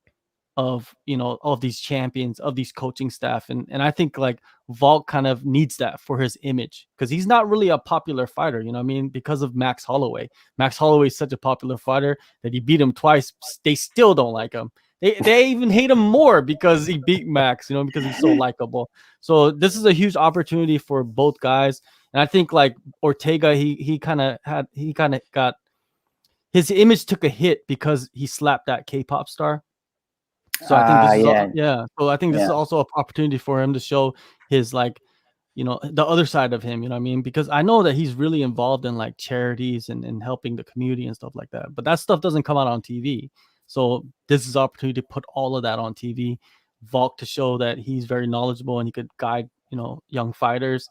of, you know, of these champions, of these coaching staff. And I think like Volk kind of needs that for his image because he's not really a popular fighter, you know what I mean? Because of Max Holloway. Max Holloway is such a popular fighter that he beat him twice. They still don't like him. They even hate him more because he beat Max, you know, because he's so likable. So this is a huge opportunity for both guys. And I think like Ortega, he kind of got his image took a hit because he slapped that K-pop star. So I think this is So I think this is also an opportunity for him to show his like, you know, the other side of him, you know what I mean? Because I know that he's really involved in like charities and helping the community and stuff like that. But that stuff doesn't come out on TV. So this is an opportunity to put all of that on TV. Volk to show that he's very knowledgeable and he could guide, you know, young fighters.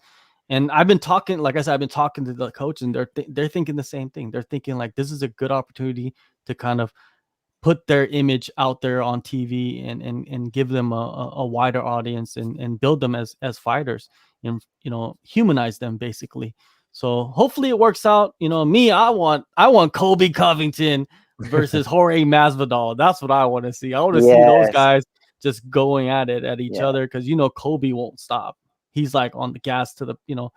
And I've been talking, like I said, I've been talking to the coach and they're thinking the same thing. They're thinking like this is a good opportunity to kind of put their image out there on TV and give them a wider audience and build them as fighters and, you know, humanize them basically. So hopefully it works out. You know, me, I want Colby Covington versus Jorge Masvidal. That's what I want to see. I want to see those guys just going at it at each other because, you know, Colby won't stop. He's like on the gas to the, you know,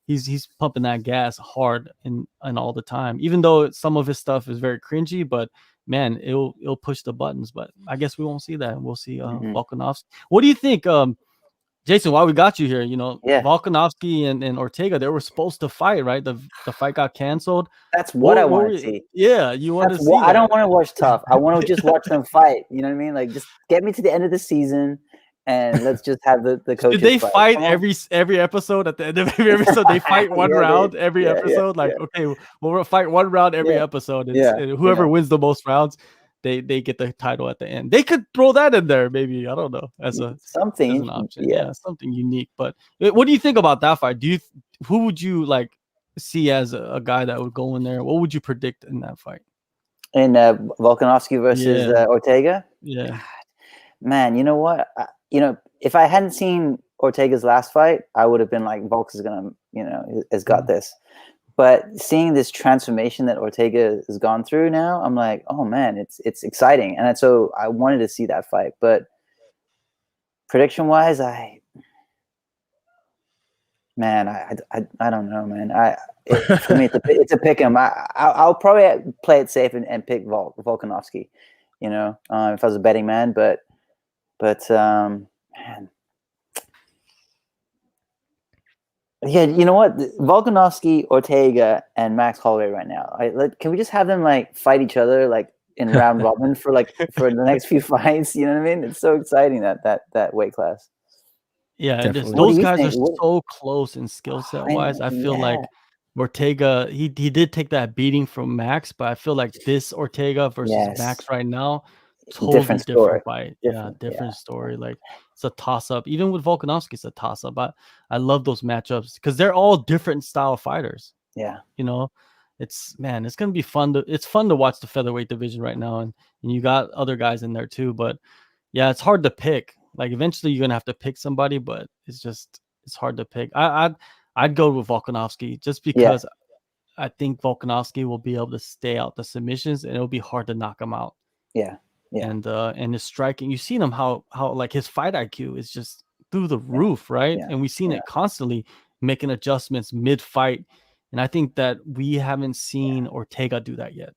he's pumping that gas hard and all the time, even though some of his stuff is very cringy, but man, it'll push the buttons. But I guess we won't see that. We'll see Volkanovski. What do you think, Jason, while we got you here, you know, Volkanovski and Ortega, they were supposed to fight, right? The fight got canceled. That's what I want to see. Yeah, you want to see I don't want to watch tough. I want to just watch them fight. You know what I mean? Like, just get me to the end of the season and let's just have the coaches. Did they fight every episode? At the end of every episode, they fight one round every episode? Okay, we'll fight one round every episode. And whoever wins the most rounds, they get the title at the end. They could throw that in there, maybe. I don't know, as an option. Yeah, something unique. But what do you think about that fight? Who would you like see as a guy that would go in there? What would you predict in that fight? In Volkanovski versus Ortega? Yeah. God, man, you know what? If I hadn't seen Ortega's last fight, I would have been like, Volk is gonna, you know, has got this. But seeing this transformation that Ortega has gone through now, I'm like, oh man, it's exciting, and so I wanted to see that fight. But prediction wise, I don't know, man. For me, it's a pick 'em. I'll probably play it safe and pick Volkanovski. You know, if I was a betting man, but man. Yeah, you know what? Volkanovski, Ortega, and Max Holloway right now. Can we just have them like fight each other like in round robin for the next few fights. You know what I mean? It's so exciting that weight class. Yeah, Definitely. What do those you guys think? are so close in skill set wise. I feel like Ortega, he did take that beating from Max, but I feel like this Ortega versus Max right now, totally different fight. Different story. Like it's a toss up. Even with Volkanovski, it's a toss up. But I love those matchups because they're all different style fighters. Yeah. You know, it's gonna be fun it's fun to watch the featherweight division right now, and you got other guys in there too. But yeah, it's hard to pick. Like eventually you're gonna have to pick somebody, but it's hard to pick. I'd go with Volkanovski just because I think Volkanovski will be able to stay out the submissions and it'll be hard to knock him out. Yeah. Yeah. And his striking, you've seen him how like his fight IQ is just through the roof, right? Yeah. And we've seen it constantly making adjustments mid-fight. And I think that we haven't seen Ortega do that yet.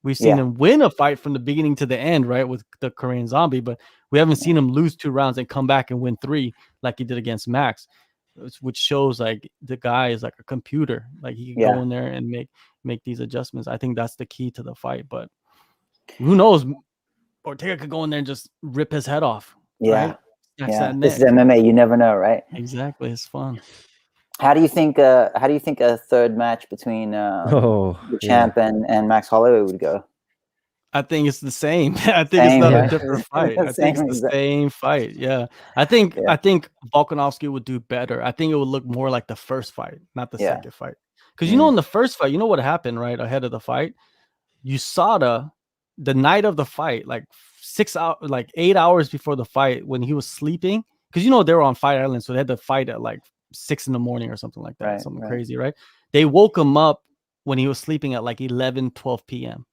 We've seen him win a fight from the beginning to the end, right, with the Korean Zombie, but we haven't seen him lose 2 rounds and come back and win 3 like he did against Max, which shows like the guy is like a computer. Like he can go in there and make these adjustments. I think that's the key to the fight. But who knows? Ortega could go in there and just rip his head off. Yeah. Right? This is MMA. You never know, right? Exactly. It's fun. How do you think a third match between the champ and Max Holloway would go? I think it's the same. I think it's not a different fight. I think it's the same fight. Yeah. I think Volkanovski would do better. I think it would look more like the first fight, not the second fight. Because in the first fight, you know what happened, right? Ahead of the fight, USADA, the night of the fight, like 8 hours before the fight, when he was sleeping, because they were on Fight Island, so they had to fight at like 6 in the morning or something like that, something crazy, right? They woke him up when he was sleeping at like 11, 12 p.m.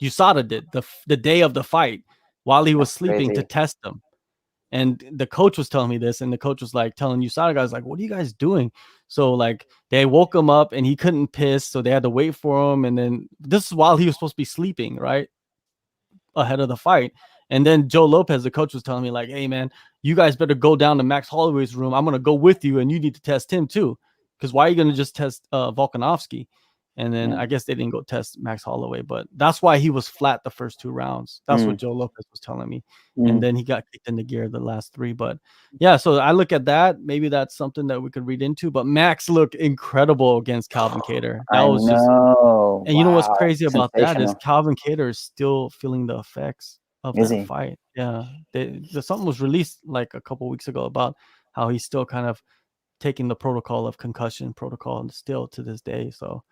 USADA did the day of the fight while he was sleeping to test him. And the coach was telling me this, and the coach was like telling USADA guys, like, what are you guys doing? So like they woke him up and he couldn't piss, so they had to wait for him. And then this is while he was supposed to be sleeping, right? Ahead of the fight. And then Joe Lopez, the coach, was telling me like, hey man, you guys better go down to Max Holloway's room. I'm going to go with you and you need to test him too. Because why are you going to just test Volkanovski? And then I guess they didn't go test Max Holloway, but that's why he was flat the first 2 rounds. That's what Joe Lopez was telling me. And then he got kicked into gear the last 3. But yeah, so I look at that. Maybe that's something that we could read into. But Max looked incredible against Calvin Kattar. That was just, and you know what's crazy about that is Calvin Kattar is still feeling the effects of that fight. Yeah, something was released like a couple weeks ago about how he's still kind of taking the protocol of concussion protocol and still to this day. So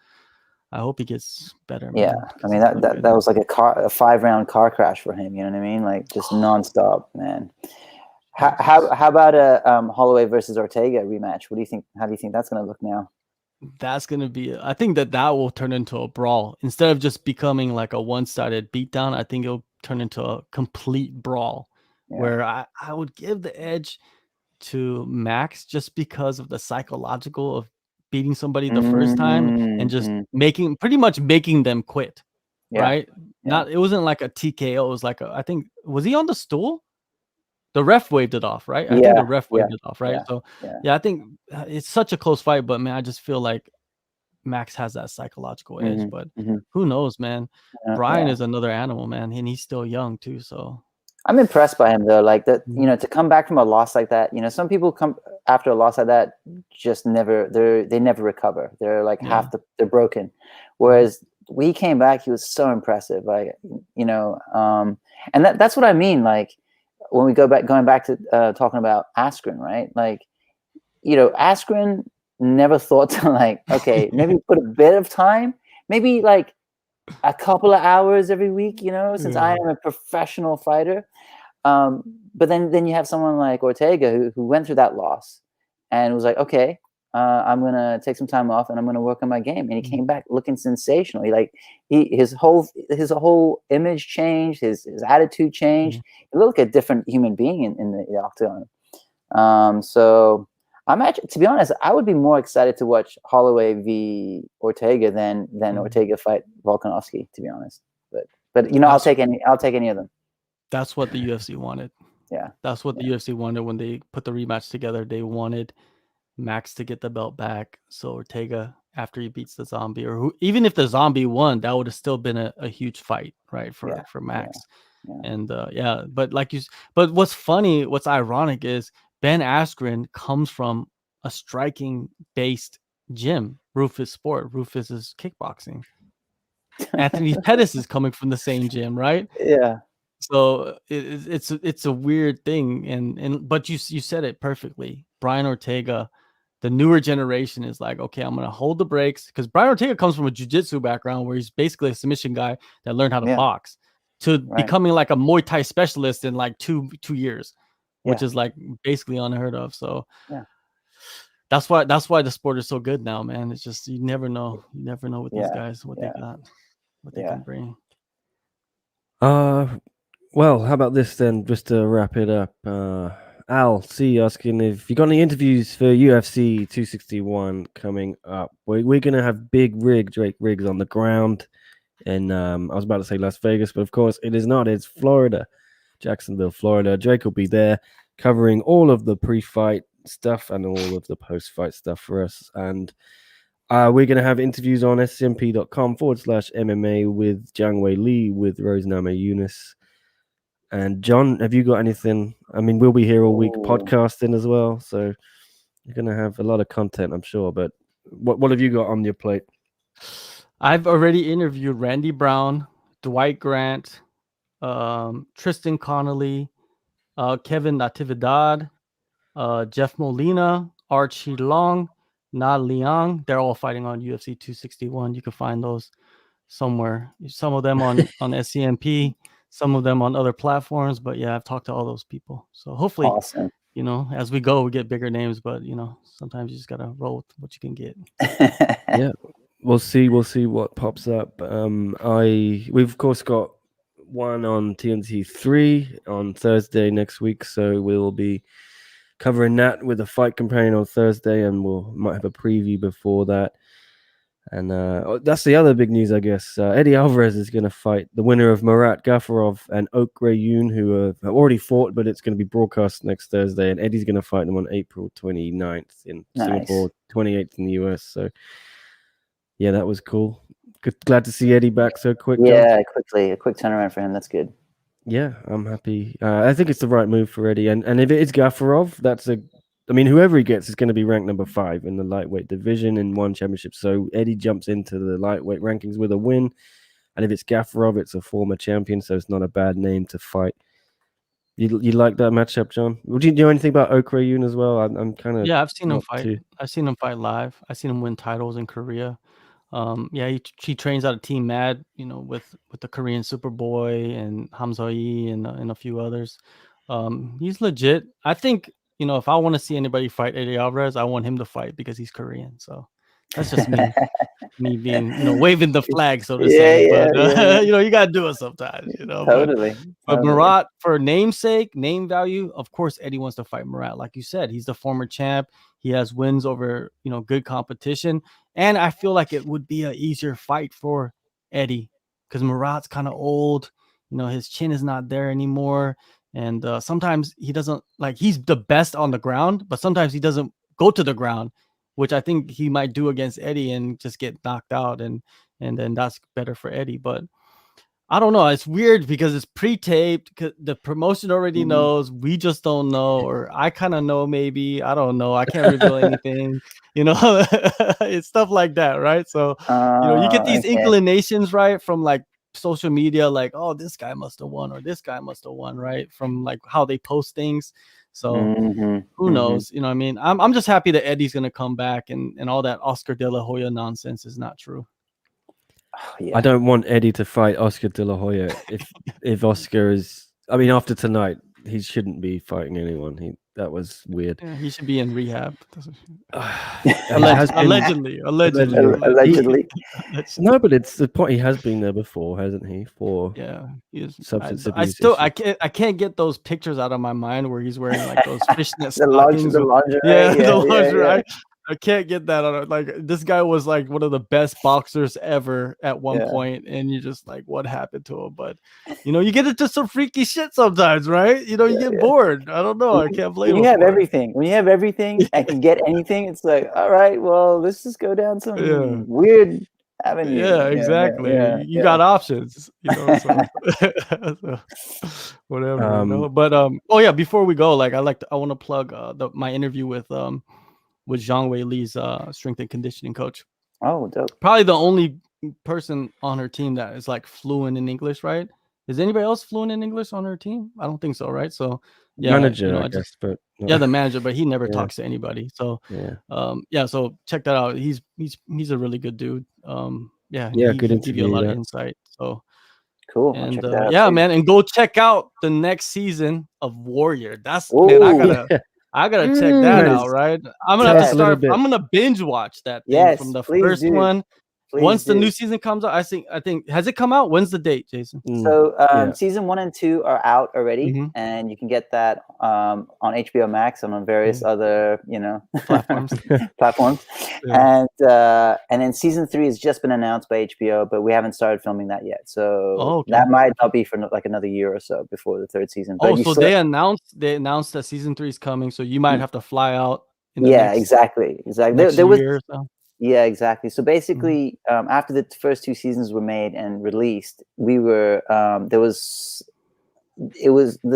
I hope he gets better. Yeah, man, I mean that was like a 5-round car crash for him. You know what I mean? Like just nonstop, man. How about a Holloway versus Ortega rematch? What do you think? How do you think that's going to look now? That's going to be. I think that will turn into a brawl instead of just becoming like a one-sided beatdown. I think it'll turn into a complete brawl where I would give the edge to Max just because of the psychological of beating somebody the first time and just pretty much making them quit, right? It wasn't like a TKO. It was like I think, was he on the stool? The ref waved it off, right? I think the ref waved it off, right? So I think it's such a close fight, but man, I just feel like Max has that psychological edge, but who knows, man? Brian is another animal, man, and he's still young too. So I'm impressed by him though, like that, to come back from a loss like that. Some people come after a loss like that, just they never recover. They're like they're broken. Whereas we came back, he was so impressive, like, and that's what I mean. Like when we going back to talking about Askren, right? Like, Askren never thought to like, okay, maybe put a bit of time, maybe like a couple of hours every week, since I am a professional fighter. But then you have someone like Ortega who went through that loss and was like, okay, I'm going to take some time off and I'm going to work on my game. And he came back looking sensational. His whole image changed, his attitude changed. He looked like a different human being in the octagon. So I'm actually, to be honest, I would be more excited to watch Holloway v Ortega than Ortega fight Volkanovski, to be honest. But I'll take any of them. That's what the UFC wanted. Yeah. That's what the UFC wanted when they put the rematch together. They wanted Max to get the belt back so Ortega after he beats the zombie, or even if the zombie won, that would have still been a huge fight, right? For Max. And but but what's funny, what's ironic is Ben Askren comes from a striking based gym, Rufus Sport. Rufus is kickboxing. Anthony Pettis is coming from the same gym, right? Yeah. So it's a weird thing, but you said it perfectly. Brian Ortega, the newer generation, is like, okay, I'm gonna hold the brakes, because Brian Ortega comes from a jiu-jitsu background where he's basically a submission guy that learned how to box, to becoming like a Muay Thai specialist in like two years, which is like basically unheard of. So that's why the sport is so good now, man. It's just you never know with these guys what they got, what they can bring. Well, how about this then, just to wrap it up? Al C asking if you got any interviews for UFC 261 coming up. We're going to have Big Rig, Drake Riggs, on the ground. And I was about to say Las Vegas, but of course it is not. It's Florida, Jacksonville, Florida. Drake will be there covering all of the pre-fight stuff and all of the post-fight stuff for us. And we're going to have interviews on scmp.com/MMA with Jiang Wei Li, with Rosenama Yunus. And John, have you got anything? I mean, we'll be here all week podcasting as well, so you're going to have a lot of content, I'm sure. But what have you got on your plate? I've already interviewed Randy Brown, Dwight Grant, Tristan Connolly, Kevin Natividad, Jeff Molina, Archie Long, Na Liang. They're all fighting on UFC 261. You can find those somewhere. Some of them on SCMP, some of them on other platforms. But yeah, I've talked to all those people. So hopefully, as we go, we get bigger names. But sometimes you just gotta roll with what you can get. Yeah, we'll see what pops up. We've of course got one on TNT 3 on Thursday next week, so we'll be covering that with a fight companion on Thursday, and might have a preview before that. And that's the other big news, I guess. Eddie Alvarez is going to fight the winner of Murat Gafarov and Oak Rayun, who have already fought, but it's going to be broadcast next Thursday. And Eddie's going to fight them on April 29th in Singapore, 28th in the US. So, yeah, that was cool. Glad to see Eddie back so quick. Yeah, quickly. A quick turnaround for him. That's good. Yeah, I'm happy. I think it's the right move for Eddie. And if it is Gafarov, whoever he gets is going to be ranked number 5 in the lightweight division in one championship. So Eddie jumps into the lightweight rankings with a win. And if it's Gafarov, it's a former champion, so it's not a bad name to fight. You like that matchup, John? Would you know anything about Oak Rayun as well? I'm kind of I've seen him fight. I've seen him fight live. I've seen him win titles in Korea. He trains out of Team Mad, with the Korean Superboy and Hamza-Yi and a few others. He's legit. I think, if I want to see anybody fight Eddie Alvarez, I want him to fight because he's Korean. So that's just me. Me being, waving the flag, so to say. But you gotta do it sometimes. Totally. But Murat, for namesake, name value, of course, Eddie wants to fight Murat. Like you said, he's the former champ. He has wins over, good competition. And I feel like it would be an easier fight for Eddie because Murat's kind of old. His chin is not there anymore. And sometimes he doesn't, he's the best on the ground, but sometimes he doesn't go to the ground, which I think he might do against Eddie and just get knocked out. And then that's better for Eddie. But I don't know. It's weird because it's pre-taped. The promotion already knows. We just don't know, or I kind of know. Maybe I don't know. I can't reveal anything. It's stuff like that, right? So you get these inclinations, right, from social media, oh, this guy must have won, or this guy must have won, right, from how they post things. So who knows? You know what I mean? I'm just happy that Eddie's gonna come back, and all that Oscar De La Hoya nonsense is not true. Yeah. I don't want Eddie to fight Oscar De La Hoya. If Oscar is, after tonight, he shouldn't be fighting anyone. That was weird. Yeah, he should be in rehab. Allegedly. No, but it's the point. He has been there before, hasn't he? For substance abuse. I can't get those pictures out of my mind where he's wearing those fishnet the lingerie. the lingerie. I can't get that on it. Like this guy was like one of the best boxers ever at one point, and you're just like, what happened to him? But you get into some freaky shit sometimes, right? You get bored. I don't know. I can't blame when him. When you have everything and can get anything, it's like, all right, well, let's just go down some Yeah. weird avenue. Yeah, exactly. You got options, so, so whatever. But oh yeah, before we go, like I want to plug my interview with Zhang Wei Li's strength and conditioning coach. Oh, dope. Probably the only person on her team that is like fluent in English, right? Is anybody else fluent in English on her team? I don't think so, right? So yeah, manager, I guess, but yeah, the manager, but he never talks to anybody. So so check that out. He's a really good dude. He good give you a lot of interview. insight. So cool. And man, and go check out the next season of Warrior. That's man, I gotta check that out, right? I'm gonna have to start. I'm gonna binge watch that thing from the first one. Once the new season comes out, I think has it come out? When's the date, Jason? So season 1 and 2 are out already, and you can get that on HBO Max and on various other platforms. And then season 3 has just been announced by HBO, but we haven't started filming that yet. So that might not be for like another year or so before the 3rd season. But so they announced that season 3 is coming, so you might have to fly out. Exactly. Next year or so. Yeah, exactly. So basically, after the first 2 seasons were made and released, we were the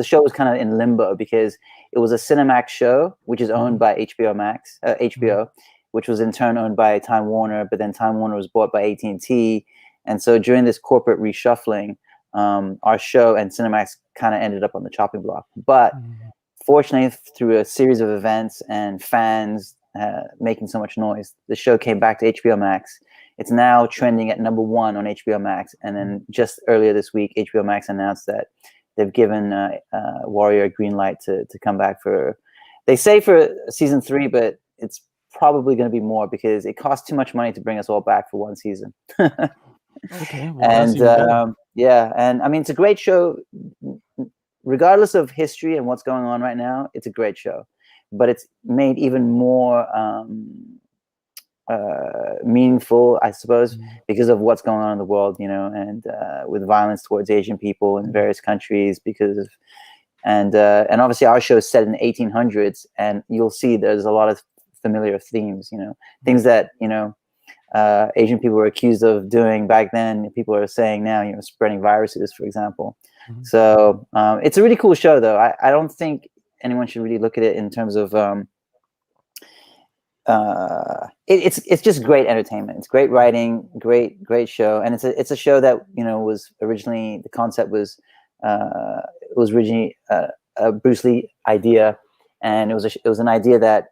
show was kind of in limbo because it was a Cinemax show, which is owned by HBO, which was in turn owned by Time Warner, but then Time Warner was bought by AT&T, and so during this corporate reshuffling, our show and Cinemax kind of ended up on the chopping block. But fortunately, through a series of events and fans making so much noise, the show came back to HBO Max. It's now trending at number 1 on HBO Max. And then just earlier this week, HBO Max announced that they've given Warrior a green light to come back for season 3, but it's probably going to be more because it costs too much money to bring us all back for one season. Okay. Well, and I mean, it's a great show. Regardless of history and what's going on right now, it's a great show. But it's made even more meaningful, I suppose, because of what's going on in the world, and with violence towards Asian people in various countries. And obviously our show is set in the 1800s, and you'll see there's a lot of familiar themes, things that Asian people were accused of doing back then. People are saying now, spreading viruses, for example. So it's a really cool show, though. I don't think anyone should really look at it in terms of it's just great entertainment. It's great writing, great show, and it's a show that was originally, the concept was originally a Bruce Lee idea, and it was an idea that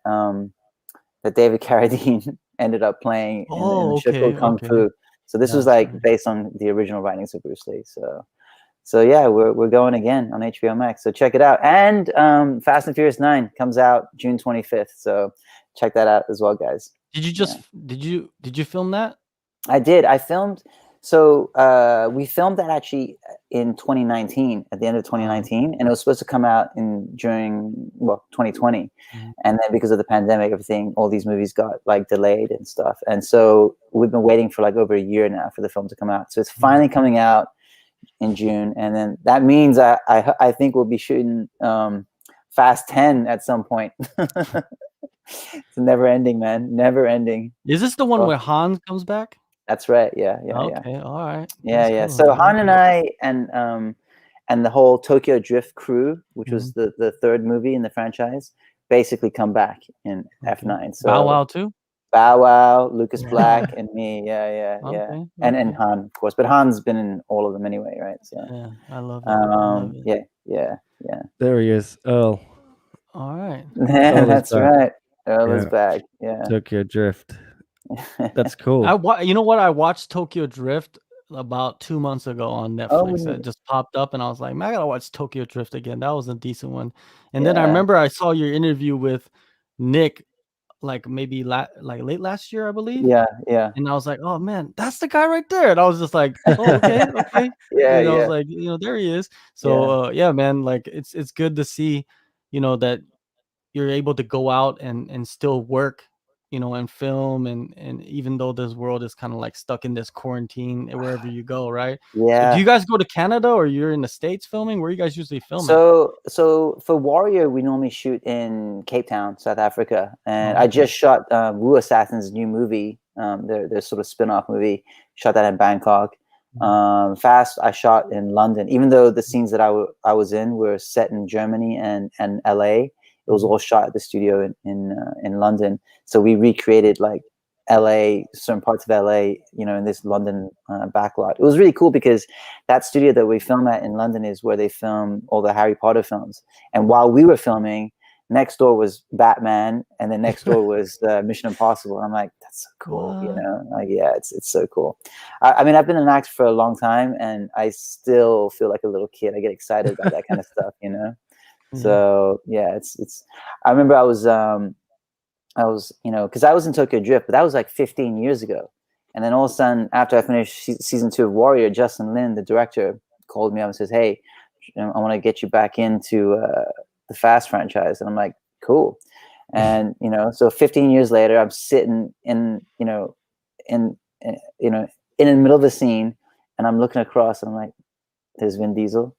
David Carradine ended up playing in the show called Kung Fu. So this was based on the original writings of Bruce Lee. So yeah, we're going again on HBO Max. So check it out. And Fast and Furious 9 comes out June 25th. So check that out as well, guys. Did you film that? I did. I filmed. So we filmed that actually in 2019, at the end of 2019, and it was supposed to come out during 2020. And then because of the pandemic, all these movies got delayed and stuff. And so we've been waiting for over a year now for the film to come out. So it's finally coming out in June, and then that means I think we'll be shooting Fast 10 at some point. It's never ending, man. Never ending. Is this the one where Han comes back? That's right. Yeah. Okay. All right. Yeah. Cool. So Han and I and the whole Tokyo Drift crew, which was the 3rd movie in the franchise, basically come back in F9. So Bow Wow too. Bow Wow, Lucas Black, and me. Yeah. And Han, of course, but Han's been in all of them anyway, right? So yeah, I love it. Yeah. There he is, Earl. All right. That's right. Earl is back. Yeah. Tokyo Drift. That's cool. You know what? I watched Tokyo Drift about 2 months ago on Netflix. It just popped up, and I was like, man, I gotta watch Tokyo Drift again. That was a decent one. And then I remember I saw your interview with Nick, maybe late last year, I believe. Yeah. And I was like, oh man, that's the guy right there. And I was just like, oh, okay. I was like, there he is. So yeah, man, it's good to see, that you're able to go out and still work you know, and film, and even though this world is kind of like stuck in this quarantine wherever you go, right? So do Yeah. you guys go to Canada, or you're in the States filming? Where you guys usually film at? So for Warrior, we normally shoot in Cape Town, South Africa, and Oh, I okay. just shot Wu Assassin's new movie, their sort of spin-off movie. Shot that in Bangkok. Fast, I shot in London. Even though the scenes that I was in were set in Germany and LA, it was all shot at the studio in London. So we recreated like LA, certain parts of LA, you know, in this London backlot. It was really cool because that studio that we film at in London is where they film all the Harry Potter films. And while we were filming, next door was Batman, and then next door was Mission Impossible. And I'm like, that's so cool, you know? Like, yeah, it's so cool. I mean, I've been an actor for a long time, and I still feel like a little kid. I get excited about that kind of stuff, you know? So yeah, it's. I remember I was, you know, because I was in Tokyo Drift, but that was like 15 years ago. And then all of a sudden, after I finished season 2 of Warrior, Justin Lin, the director, called me up and says, "Hey, you know, I want to get you back into the Fast franchise." And I'm like, "Cool." And you know, so 15 years later, I'm sitting in, you know, in the middle of the scene, and I'm looking across, and I'm like, "There's Vin Diesel,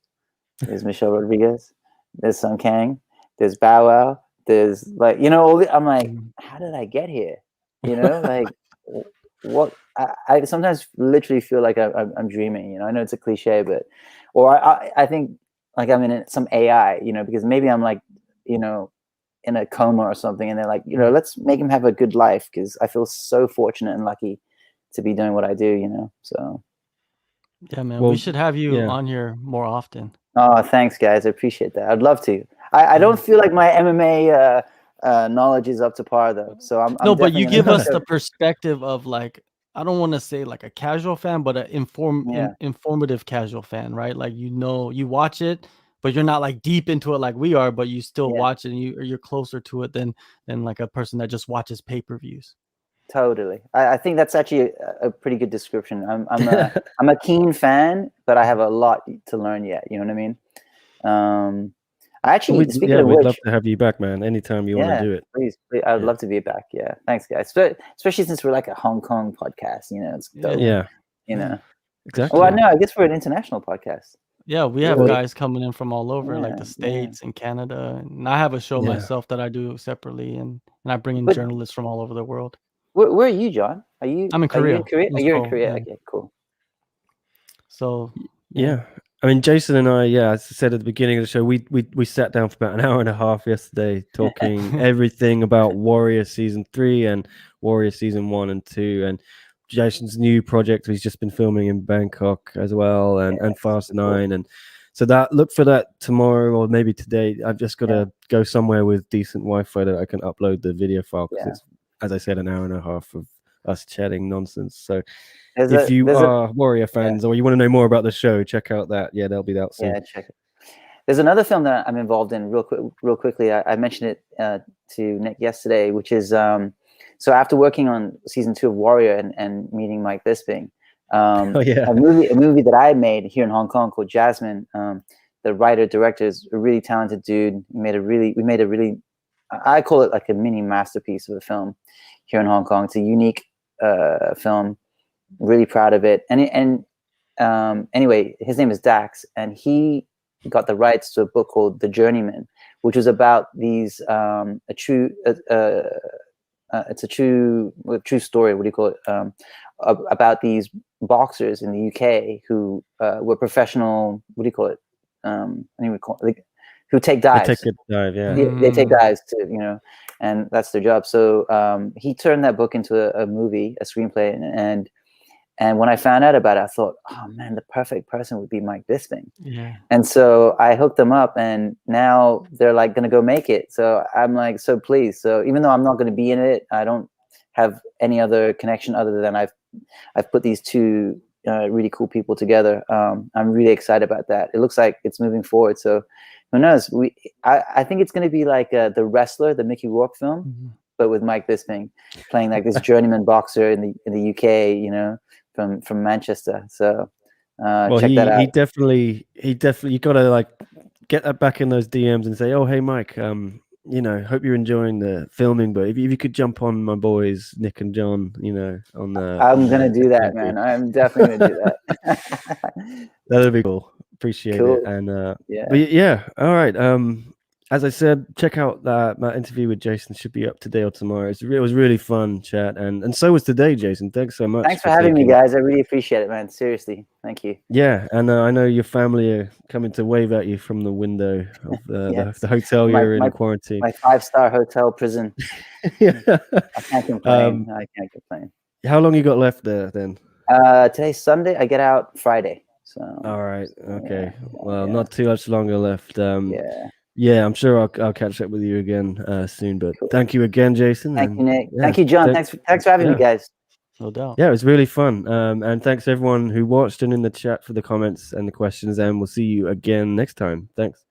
there's Michelle Rodriguez, there's Sung Kang, there's Bow Wow, there's like, you know, I'm like, how did I get here? You know, like what? I sometimes literally feel like I'm dreaming. You know, I know it's a cliche, but I think like I'm in some AI. You know, because maybe I'm like, you know, in a coma or something, and they're like, you know, let's make him have a good life, because I feel so fortunate and lucky to be doing what I do. You know, so. Yeah, man, Well, we should have you yeah. on here more often. Oh, thanks, guys. I appreciate that. I'd love to. I don't feel like my MMA knowledge is up to par, though. So I'm No, but definitely you gonna give push us up. the perspective of like, I don't want to say like a casual fan, but an Yeah. informative casual fan, right? Like, you know, you watch it, but you're not like deep into it like we are, but you still Yeah. watch it, and you're closer to it than like a person that just watches pay-per-views. Totally. I think that's actually a pretty good description. I'm a keen fan, but I have a lot to learn yet. You know what I mean? I actually, speaking of we'd which, love to have you back, man. Anytime you want to yeah, do it. please, I would love to be back. Yeah, thanks, guys. Especially since we're like a Hong Kong podcast. You know, it's dope. Yeah, You know. exactly. Well, no, I guess we're an international podcast. Yeah, we have Really? guys coming in from all over, like the States and Canada. And I have a show myself that I do separately, and I bring in journalists from all over the world. Where are you, John? I'm in Are you Korea. in Korea? Oh, you're in Korea. Yeah. Okay, cool. So yeah. I mean, Jason and I, as I said at the beginning of the show, we sat down for about an hour and a half yesterday talking everything about Warrior Season 3 and Warrior Season 1 and 2, and Jason's new project he's just been filming in Bangkok as well, and Fast 9. And so look for that tomorrow or maybe today. I've just got to go somewhere with decent Wi-Fi that I can upload the video file, because it's, as I said, an hour and a half of us chatting nonsense. So if you are Warrior fans or you want to know more about the show, check out that. Yeah, they'll be out soon. Yeah, check it. There's another film that I'm involved in real quickly. I mentioned it to Nick yesterday, which is so after working on season 2 of Warrior and meeting Mike Bisping, a movie that I made here in Hong Kong called Jasmine. The writer director is a really talented dude. We made a really I call it like a mini masterpiece of a film here in Hong Kong. It's a unique film. Really proud of it. And anyway, his name is Dax, and he got the rights to a book called The Journeyman, which was about these it's a true story. What do you call it? About these boxers in the UK who were professional. What do you call it? Who take dives. They take a dive, yeah. They take dives too, you know, and that's their job. So he turned that book into a movie, a screenplay, and when I found out about it, I thought, oh man, the perfect person would be Mike Bisping. Yeah. And so I hooked them up, and now they're like going to go make it. So I'm like so pleased. So even though I'm not going to be in it, I don't have any other connection other than I've put these two really cool people together. I'm really excited about that. It looks like it's moving forward. So who knows? I think it's going to be like The Wrestler, the Mickey Rourke film, but with Mike Bisping playing like this journeyman boxer in the UK, you know, from Manchester. So check that out. He definitely you gotta like get that back in those DMs and say, oh hey Mike, hope you're enjoying the filming. But if you could jump on my boys Nick and John, on the. I'm gonna do that, man. I'm definitely gonna do that. That'd be cool. Appreciate Cool. it. And Yeah. but yeah, all right. As I said, check out that interview with Jason. Should be up today or tomorrow. It was really fun chat, and so was today, Jason. Thanks so much. Thanks for having me, guys. I really appreciate it, man. Seriously, thank you. Yeah, and I know your family are coming to wave at you from the window of Yes. the hotel you're in quarantine. My 5-star hotel prison. Yeah. I can't complain. I can't complain. How long you got left there then? Today's Sunday. I get out Friday. So. All right. Okay. Yeah, Well, not too much longer left. Yeah. Yeah, I'm sure I'll catch up with you again soon. But thank you again, Jason. Thank you, Nick. Thank you, John. Thanks for having me, guys. No doubt. Yeah, it was really fun. And thanks everyone who watched and in the chat for the comments and the questions. And we'll see you again next time. Thanks.